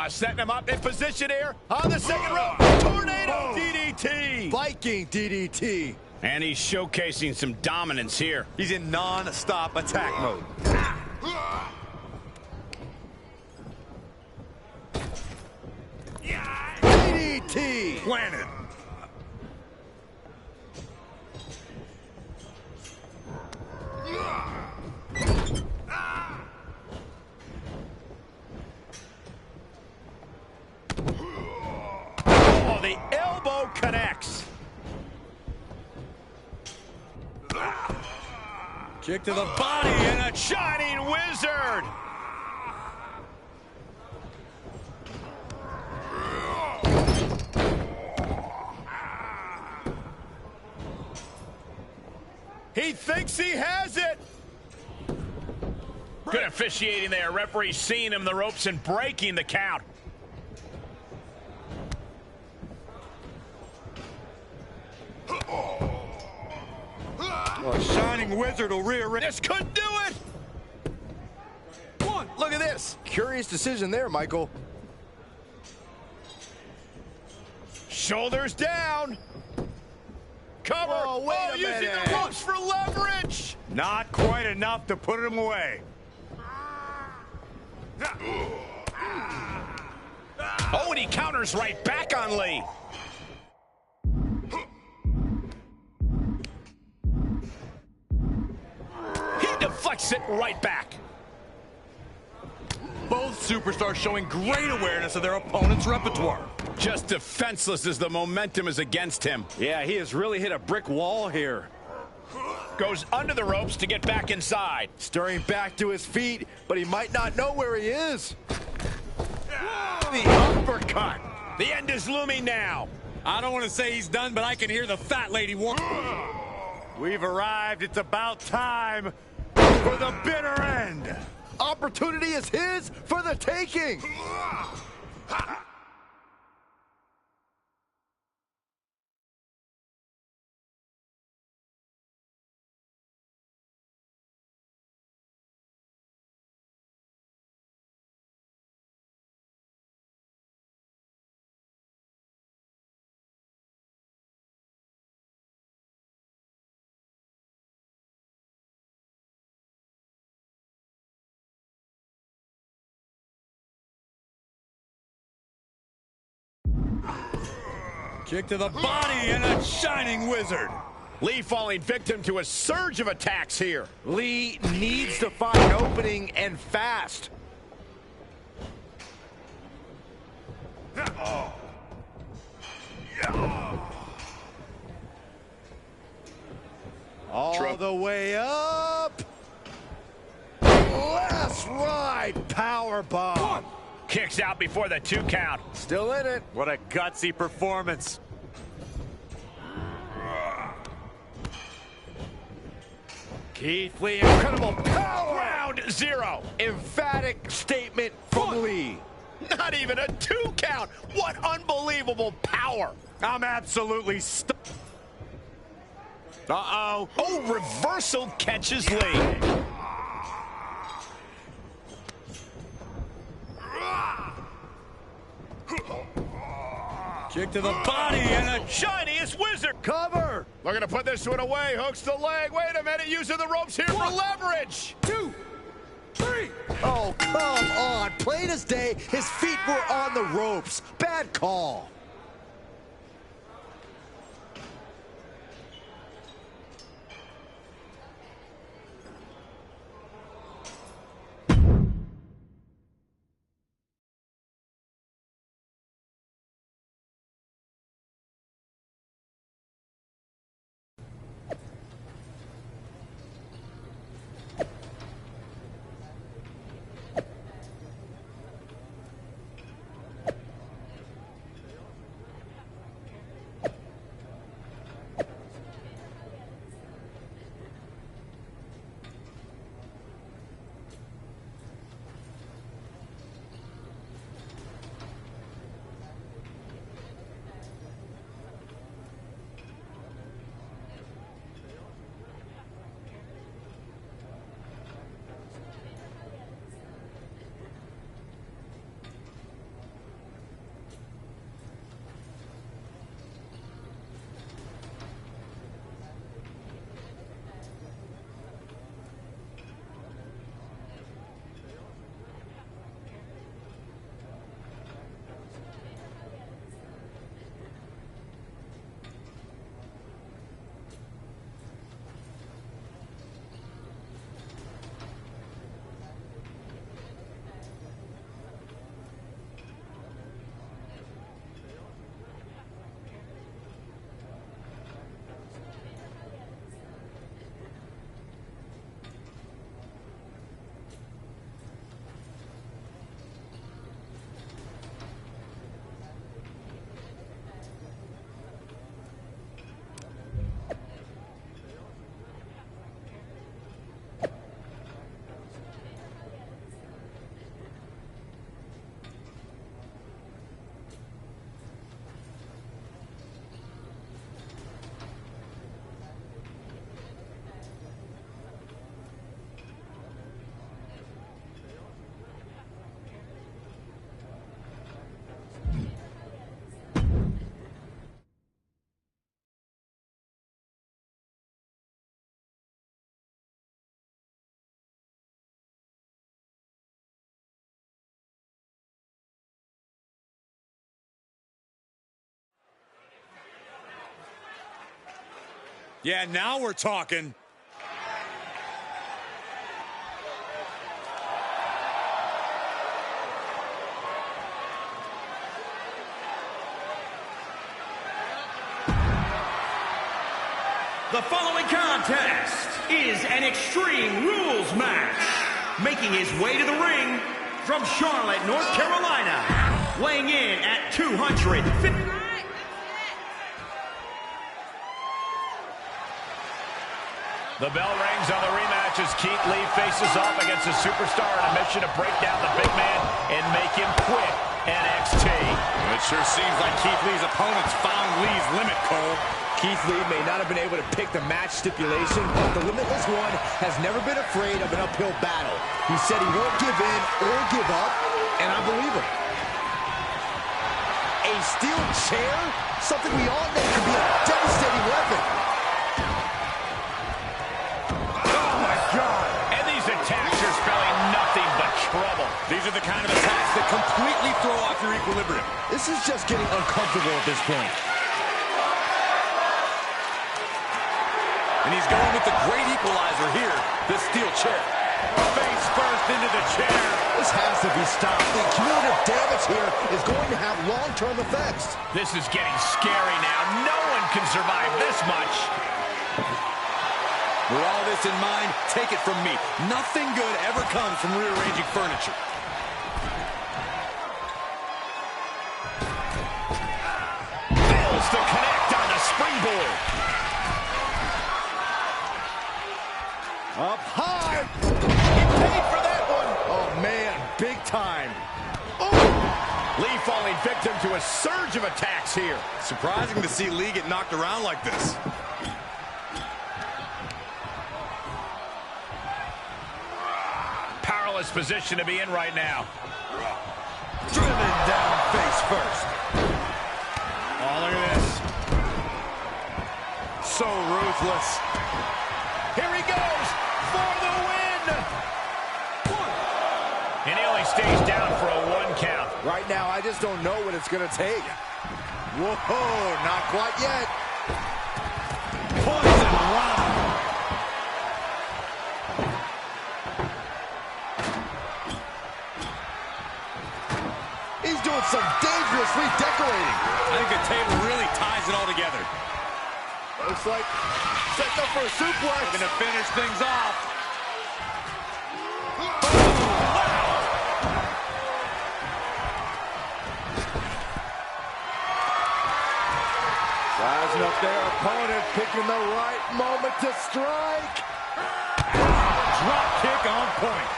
S5: Setting him up in position here on the second rope. Tornado DDT.
S4: Viking DDT.
S5: And he's showcasing some dominance here.
S4: He's in non-stop attack mode. DDT.
S5: Planted. Oh, the elbow connects.
S4: Kick to the body and a
S5: Shining Wizard. He thinks he has it. Good officiating there. Referee seeing him in the ropes and breaking the count.
S4: a Shining Wizard will rearrange.
S5: This could do it.
S4: Look at this. Curious decision there, Michael.
S5: Shoulders down. Cover.
S4: Whoa, wait a
S5: using
S4: minute.
S5: the ropes for leverage.
S6: Not quite enough to put him away.
S5: Oh, and he counters right back on Lee. He deflects it right back.
S4: Both superstars showing great awareness of their opponent's repertoire.
S5: Just defenseless as the momentum is against him.
S4: Yeah, he has really hit a brick wall here.
S5: Goes under the ropes to get back inside.
S4: Stirring back to his feet, but he might not know where he is. The uppercut.
S5: The end is looming now.
S6: I don't want to say he's done, but I can hear the fat lady warn. We've arrived. It's about time for the bitter end.
S4: Opportunity is his for the taking.
S6: Kick to the body and a Shining Wizard.
S5: Lee falling victim to a surge of attacks here.
S4: Lee needs to find an opening and fast. All the way up. Last ride power bomb.
S5: Kicks out before the 2 count.
S4: Still in it.
S6: What a gutsy performance.
S4: Keith Lee, incredible power.
S5: Round 0.
S4: Emphatic statement from Lee.
S5: Not even a 2 count. What unbelievable power.
S6: I'm absolutely stunned. Uh-oh.
S5: Oh, reversal catches Lee.
S6: Kick to the body and a
S5: Shiniest Wizard.
S4: Cover.
S5: Looking to put this one away. Hooks the leg. Wait a minute. Using the ropes here for leverage.
S7: 2, 3.
S4: Oh, come on. Plain as day, his feet were on the ropes. Bad call.
S6: Yeah, now we're talking.
S3: The following contest is an Extreme Rules match. Making his way to the ring from Charlotte, North Carolina, weighing in at 250.
S5: The bell rings on the rematch as Keith Lee faces off against a superstar in a mission to break down the big man and make him quit NXT.
S6: It sure seems like Keith Lee's opponents found Lee's limit, Cole.
S4: Keith Lee may not have been able to pick the match stipulation, but the Limitless One has never been afraid of an uphill battle. He said he won't give in or give up, and I believe him. A steel chair? Something we all know can be a devastating weapon.
S5: Oh, my God. And these attacks are spelling nothing but trouble.
S6: These are the kind of attacks that completely throw off your equilibrium.
S4: This is just getting uncomfortable at this point.
S6: And he's going with the great equalizer here, this steel chair. Face first into the chair.
S4: This has to be stopped. The cumulative damage here is going to have long-term effects.
S5: This is getting scary now. No one can survive this much.
S6: With all this in mind, take it from me. Nothing good ever comes from rearranging furniture.
S5: Fails to connect on the springboard.
S4: Up high. He paid for that one. Oh, man, big time.
S5: Oh! Lee falling victim to a surge of attacks here.
S6: Surprising to see Lee get knocked around like this.
S5: Powerless position to be in right now.
S6: Driven down face first.
S5: Oh, look at this.
S6: So ruthless.
S5: Here he goes for the win. And he only stays down for a 1 count.
S4: Right now, I just don't know what it's going to take. Whoa, not quite yet.
S6: Poison round.
S4: He's doing some dangerous redecorating.
S6: I think the table really ties it all together.
S4: Looks like setting up for a suplex.
S6: Going to finish things off.
S4: Rising up their opponent, picking the right moment to strike.
S6: Drop kick on point.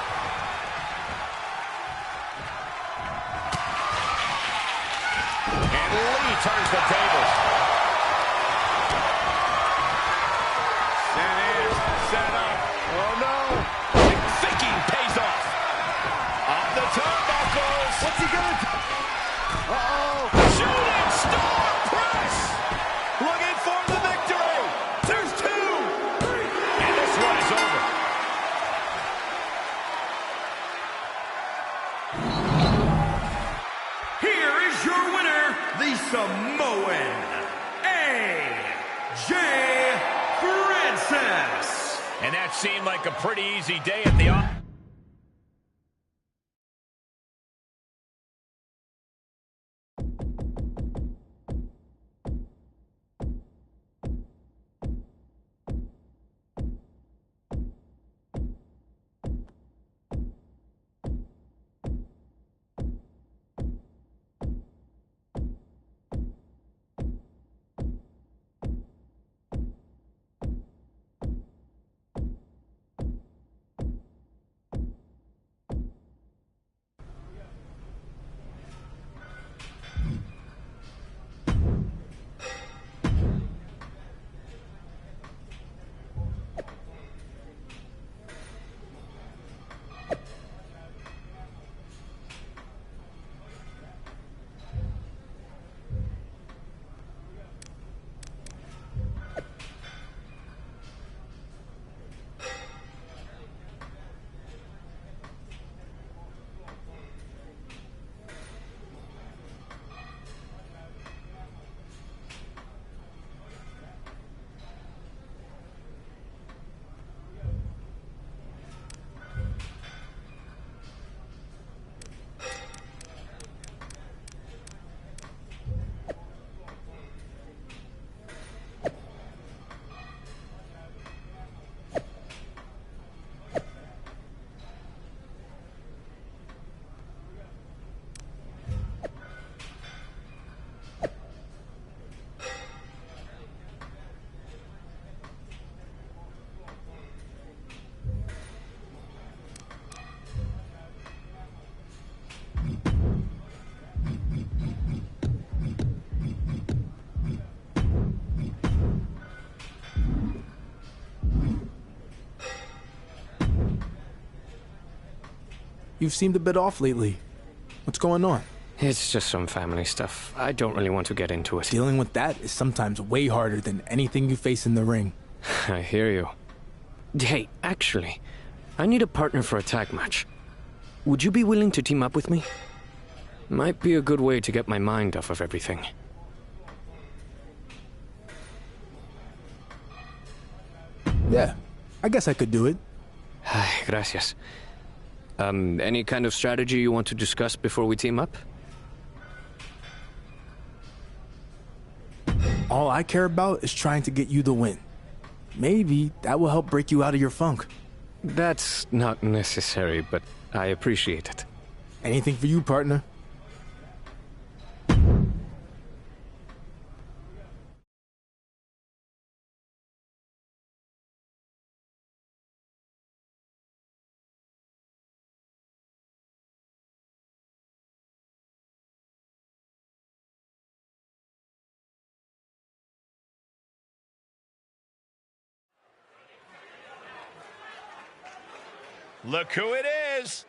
S5: And Lee turns the tables.
S6: Set in, set up.
S4: Oh, no.
S5: Thinking pays off. Off the turnbuckles.
S4: What's he going to do? Uh-oh.
S5: Shooting star press. Looking for the victory. There's 2. And this one is over.
S3: Here is your winner, the Samoan, AJ Francis.
S5: And that seemed like a pretty easy day at the
S2: You've seemed a bit off lately. What's going on?
S8: It's just some family stuff. I don't really want to get into it.
S2: Dealing with that is sometimes way harder than anything you face in the ring.
S8: I hear you. Hey, actually, I need a partner for a tag match. Would you be willing to team up with me? Might be a good way to get my mind off of everything.
S2: Yeah, I guess I could do it.
S8: Gracias. Any kind of strategy you want to discuss before we team up?
S2: All I care about is trying to get you the win. Maybe that will help break you out of your funk.
S8: That's not necessary, but I appreciate it.
S2: Anything for you, partner.
S5: Look who it is.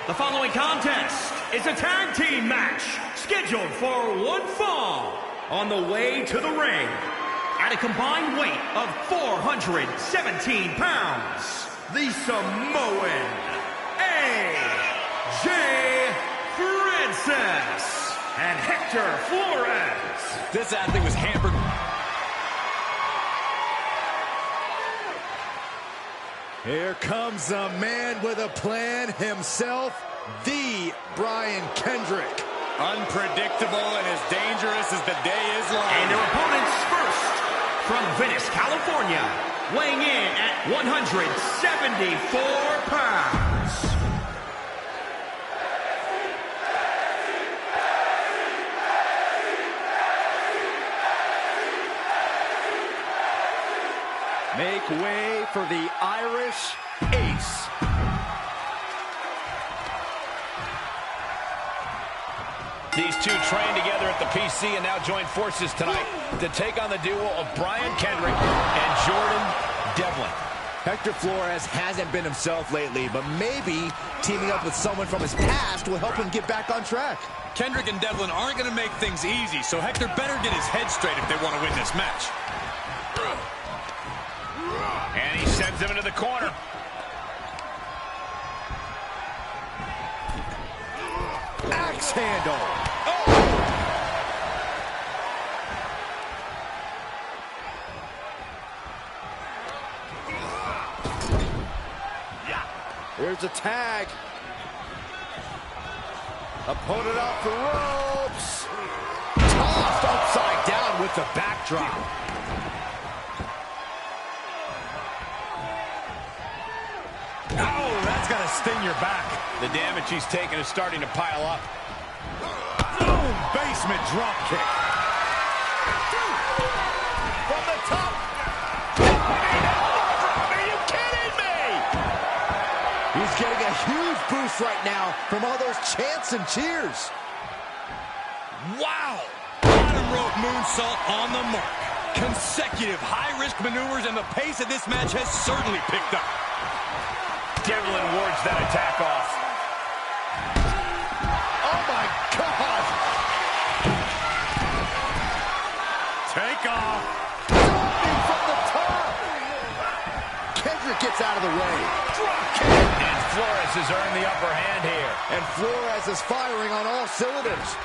S3: The following contest is a tag team match scheduled for one fall. On the way to the ring, at a combined weight of 417 pounds, the Samoan A.J. Francis and Hector Flores.
S4: This athlete was hampered.
S6: Here comes a man with a plan himself, the Brian Kendrick. Unpredictable and as dangerous as the day is long.
S3: And their opponents first, from Venice, California, weighing in at 174 pounds.
S6: Make way for the Irish Ace.
S5: These two trained together at the PC and now join forces tonight to take on the duo of Brian Kendrick and Jordan Devlin.
S4: Hector Flores hasn't been himself lately, but maybe teaming up with someone from his past will help him get back on track.
S6: Kendrick and Devlin aren't going to make things easy, so Hector better get his head straight if they want to win this match.
S5: And he sends him into the corner.
S6: Axe handle. Here's a tag. Opponent off the ropes.
S4: Tossed upside down with the backdrop.
S6: Oh, that's going to sting your back.
S5: The damage he's taken is starting to pile up.
S6: Boom! Basement drop kick. From the top.
S5: Are you kidding me?
S4: He's getting a huge boost right now from all those chants and cheers.
S6: Wow! Bottom rope moonsault on the mark. Consecutive high-risk maneuvers, and the pace of this match has certainly picked up.
S5: Devlin wards that attack off.
S6: Oh, my God! Take off.
S4: Dropping from the top. Kendrick gets out of the way.
S6: Drop kick.
S5: And Flores has earned the upper hand here.
S4: And Flores is firing on all cylinders.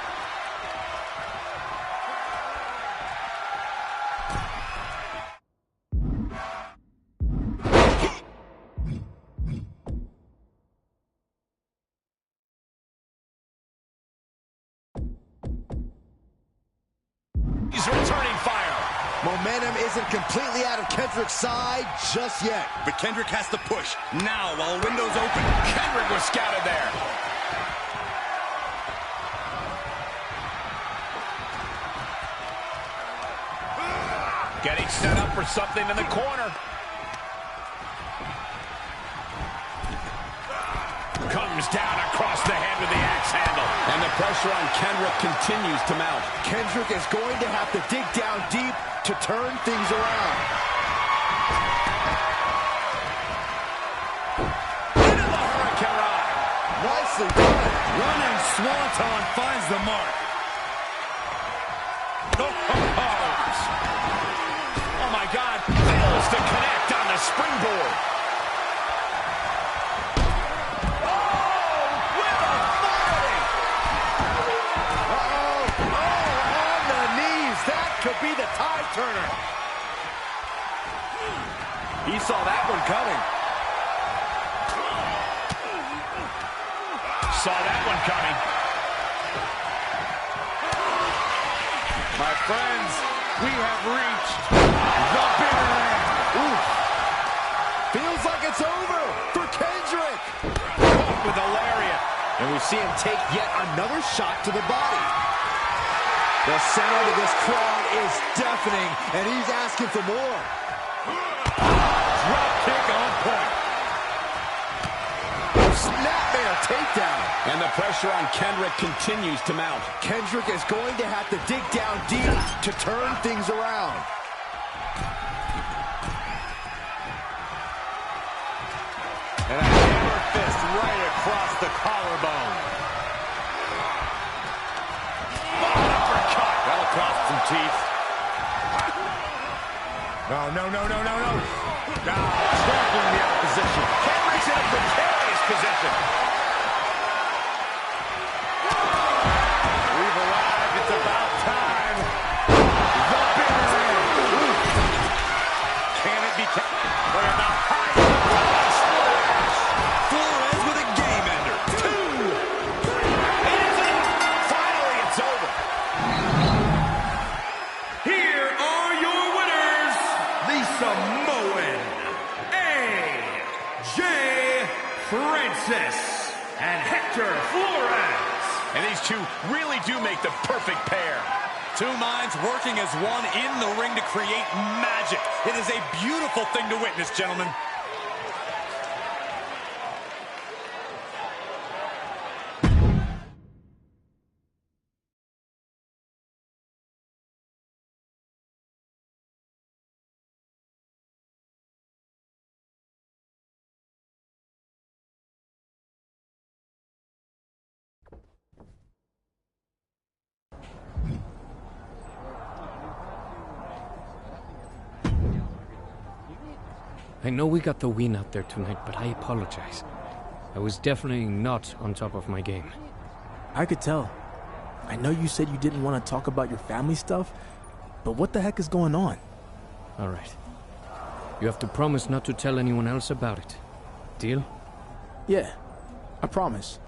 S5: He's returning fire.
S4: Momentum isn't completely out of Kendrick's side just yet.
S6: But Kendrick has to push now while the window's open.
S5: Kendrick was scouted there. Getting set up for something in the corner. Comes down across the head with the axe handle.
S6: And the pressure on Kendrick continues to mount.
S4: Kendrick is going to have to dig down deep to turn things around.
S6: Swanton finds the mark.
S5: Oh my God, fails to connect on the springboard.
S6: Could be the tide turner. He saw that one coming.
S5: Saw that one coming.
S6: My friends, we have reached the bitter end. Oof. Feels like it's over for Kendrick.
S5: Caught with a lariat.
S4: And we see him take yet another shot to the body. The sound of this crowd is deafening, and he's asking for more.
S6: Drop kick on point.
S4: Snapmare takedown.
S5: And the pressure on Kendrick continues to mount.
S4: Kendrick is going to have to dig down deep to turn things around.
S6: And a hammer fist right across the collarbone. That'll cost some teeth. No. Trampling the opposition.
S5: Kendrick's in a precarious position.
S6: We've arrived. It's about time. The bitter end. Can it be kept? Look at the height. Splash. Flores with a game ender. 2.
S5: It is it. Finally, it's over.
S3: Here are your winners, the Samoan A.J. Francis and Hector Flores.
S5: And these two really do make the perfect pair.
S6: Two minds working as one in the ring to create magic. It is a beautiful thing to witness, gentlemen.
S8: I know we got the win out there tonight, but I apologize. I was definitely not on top of my game.
S2: I could tell. I know you said you didn't want to talk about your family stuff, but what the heck is going on?
S8: All right. You have to promise not to tell anyone else about it. Deal?
S2: Yeah, I promise.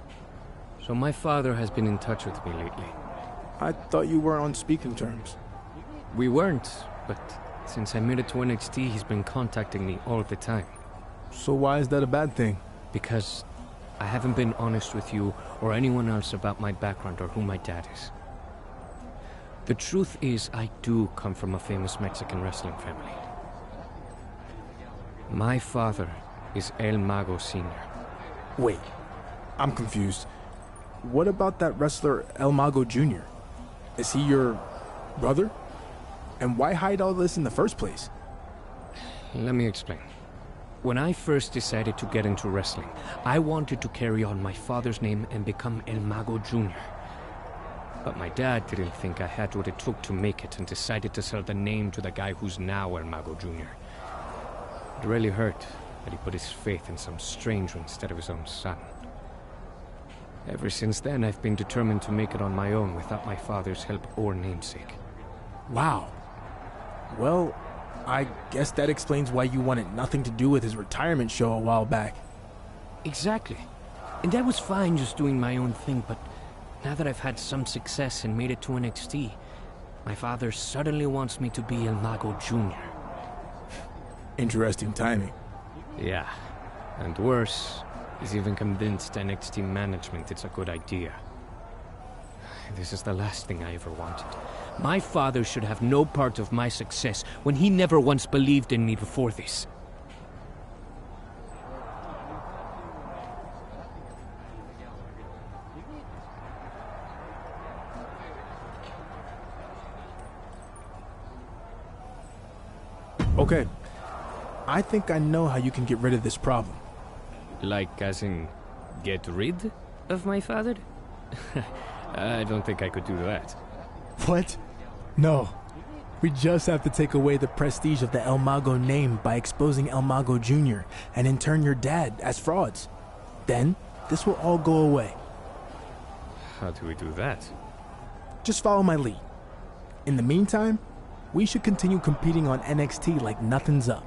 S8: So my father has been in touch with me lately.
S2: I thought you were on speaking terms.
S8: We weren't, but since I made it to NXT, he's been contacting me all the time.
S2: So why is that a bad thing?
S8: Because I haven't been honest with you or anyone else about my background or who my dad is. The truth is, I do come from a famous Mexican wrestling family. My father is El Mago Sr.
S2: Wait, I'm confused. What about that wrestler El Mago Jr.? Is he your brother? And why hide all this in the first place?
S8: Let me explain. When I first decided to get into wrestling, I wanted to carry on my father's name and become El Mago Jr. But my dad didn't think I had what it took to make it and decided to sell the name to the guy who's now El Mago Jr. It really hurt that he put his faith in some stranger instead of his own son. Ever since then, I've been determined to make it on my own without my father's help or namesake.
S2: Wow. Well, I guess that explains why you wanted nothing to do with his retirement show a while back.
S8: Exactly. And I was fine just doing my own thing, but now that I've had some success and made it to NXT, my father suddenly wants me to be El Mago Jr.
S2: Interesting timing.
S8: Yeah. And worse, he's even convinced NXT management it's a good idea. This is the last thing I ever wanted. My father should have no part of my success when he never once believed in me before this.
S2: Okay. I think I know how you can get rid of this problem.
S8: Like, as in, get rid of my father? I don't think I could do that.
S2: What? No. We just have to take away the prestige of the El Mago name by exposing El Mago Jr. and in turn your dad as frauds. Then, this will all go away.
S8: How do we do that?
S2: Just follow my lead. In the meantime, we should continue competing on NXT like nothing's up.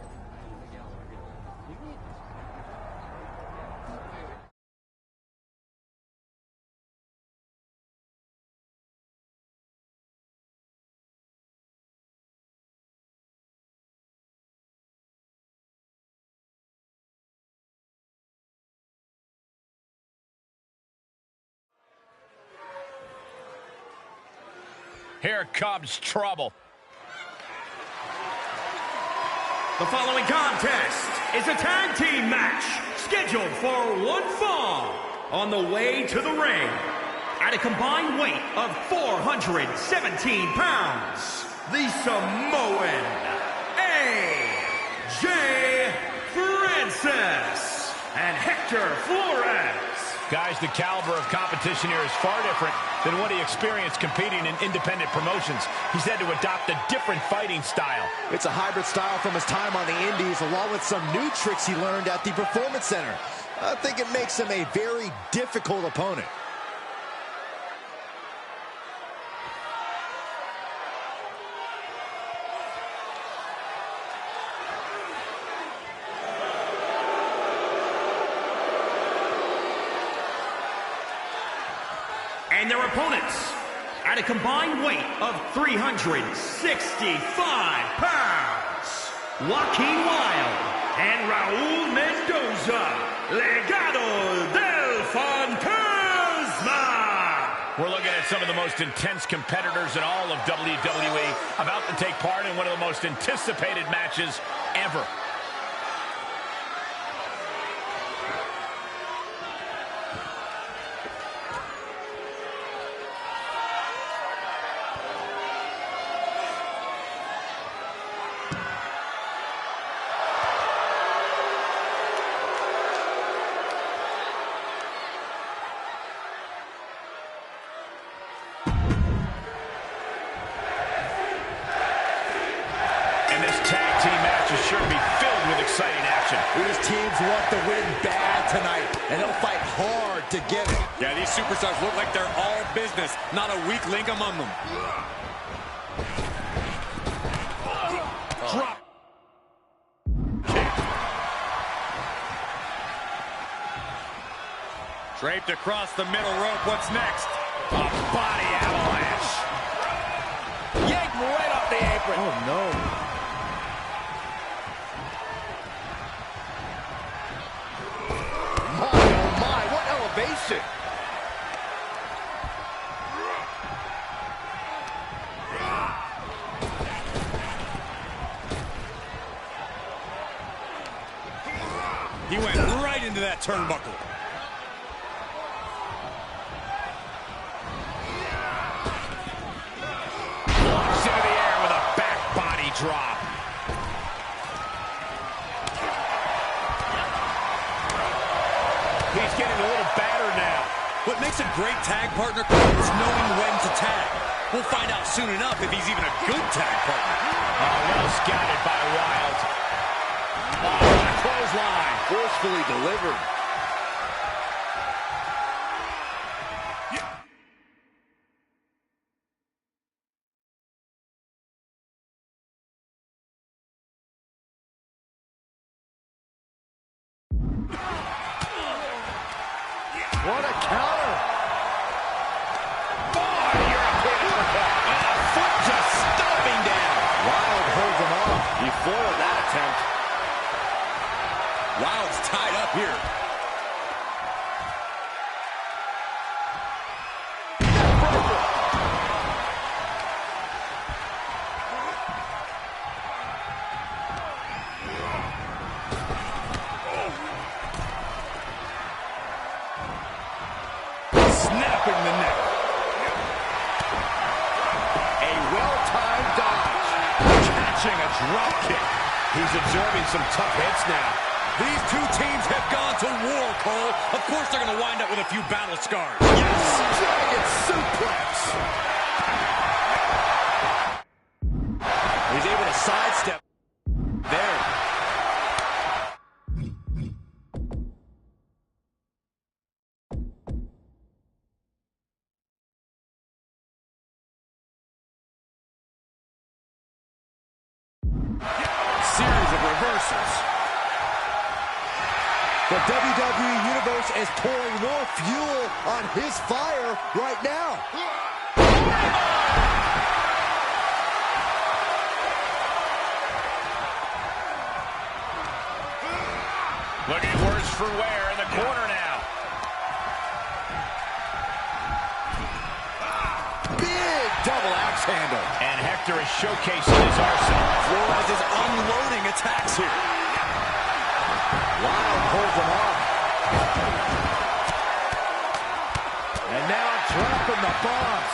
S5: Here comes trouble.
S3: The following contest is a tag team match scheduled for one fall. On the way to the ring, at a combined weight of 417 pounds, the Samoan A.J. Francis and Hector Flores.
S5: Guys, the caliber of competition here is far different than what he experienced competing in independent promotions. He's had to adopt a different fighting style.
S4: It's a hybrid style from his time on the Indies, along with some new tricks he learned at the Performance Center. I think it makes him a very difficult opponent.
S3: And their opponents, at a combined weight of 365 pounds, Joaquin Wilde and Raul Mendoza, Legado del Fantasma.
S5: We're looking at some of the most intense competitors in all of WWE, about to take part in one of the most anticipated matches ever.
S4: These teams want the win bad tonight, and they'll fight hard to get it.
S6: Yeah, these superstars look like they're all business, not a weak link among them.
S5: Drop.
S6: Draped across the middle rope, what's next?
S5: A body avalanche. Yanked right off the apron.
S4: Oh, no. Elevation.
S6: He went right into that turnbuckle.
S5: Launched into the air with a back body drop. He's getting a little battered now.
S6: What makes a great tag partner is knowing when to tag. We'll find out soon enough if he's even a good tag partner.
S5: Well scouted by Wilde. What a clothesline.
S4: Forcefully delivered. What a counter!
S5: Oh, European uppercut. And a foot just stomping down.
S4: Wilde holds him off. He foiled that attempt.
S6: Wilde's tied up here.
S5: Snapping the neck.
S4: A well-timed dodge.
S5: Catching a drop kick. He's absorbing some tough hits now.
S4: These two teams have gone to war, Cole. Of course they're going to wind up with a few battle scars. Yes! Dragon suplex! He's able to sidestep there. Series of reversals. The WWE Universe is pouring more fuel on his fire right now.
S5: Looking worse for wear in the corner now.
S4: Big double axe handle.
S5: And Hector is showcasing his arsenal.
S4: Flores is unloading attacks here. Wild pulls him off. And now dropping the bombs.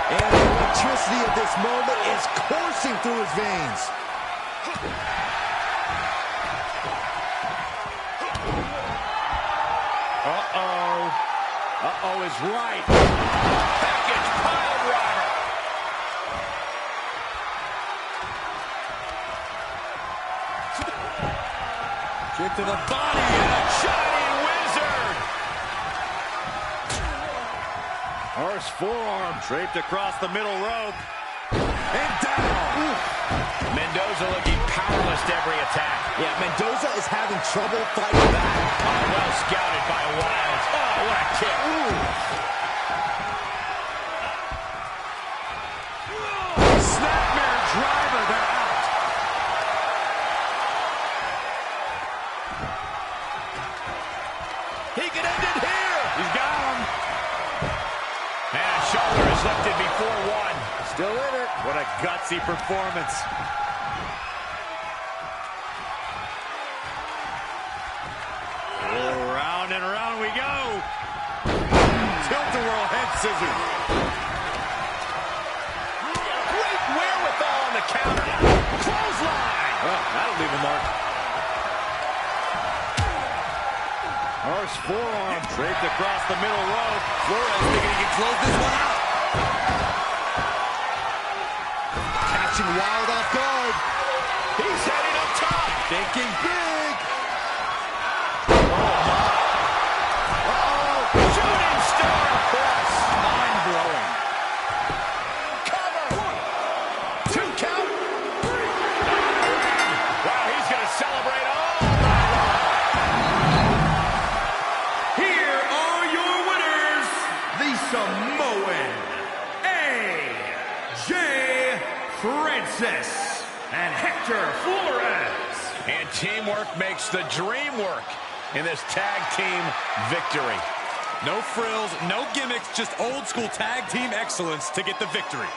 S4: And the electricity of this moment is coursing through his veins. Uh-oh. Uh-oh is right.
S5: Package pile driver.
S4: Kick to the body and a shining wizard.
S6: Horse forearm draped across the middle rope.
S4: And down. Oof.
S5: Mendoza looking powerless to every attack.
S4: Yeah, Mendoza is having trouble fighting back.
S5: Oh, well scouted by Wilds. Oh, what a kick.
S4: Snapmare driver, they're out. He can end it here.
S6: He's got him.
S5: And a shoulder is lifted before one.
S6: Still in it. What a gutsy performance. Oh, round and round we go. Tilt-a-whirl head scissors.
S5: Great wherewithal on the counter. Clothesline.
S6: Oh, that'll leave a mark. Horse forearm draped across the middle rope.
S4: Flores thinking he can close this one out. Catching Wild off guard.
S5: He's heading up top.
S4: Thinking big.
S5: Shooting star press.
S4: Mind-blowing.
S5: Cover. 2 count. Wow, he's going to celebrate all night long. Here are your winners, the Samoan A.J. Francis and Hector Flores. And teamwork makes the dream work in this tag team victory.
S4: No frills, no gimmicks, just old school tag team excellence to get the victory.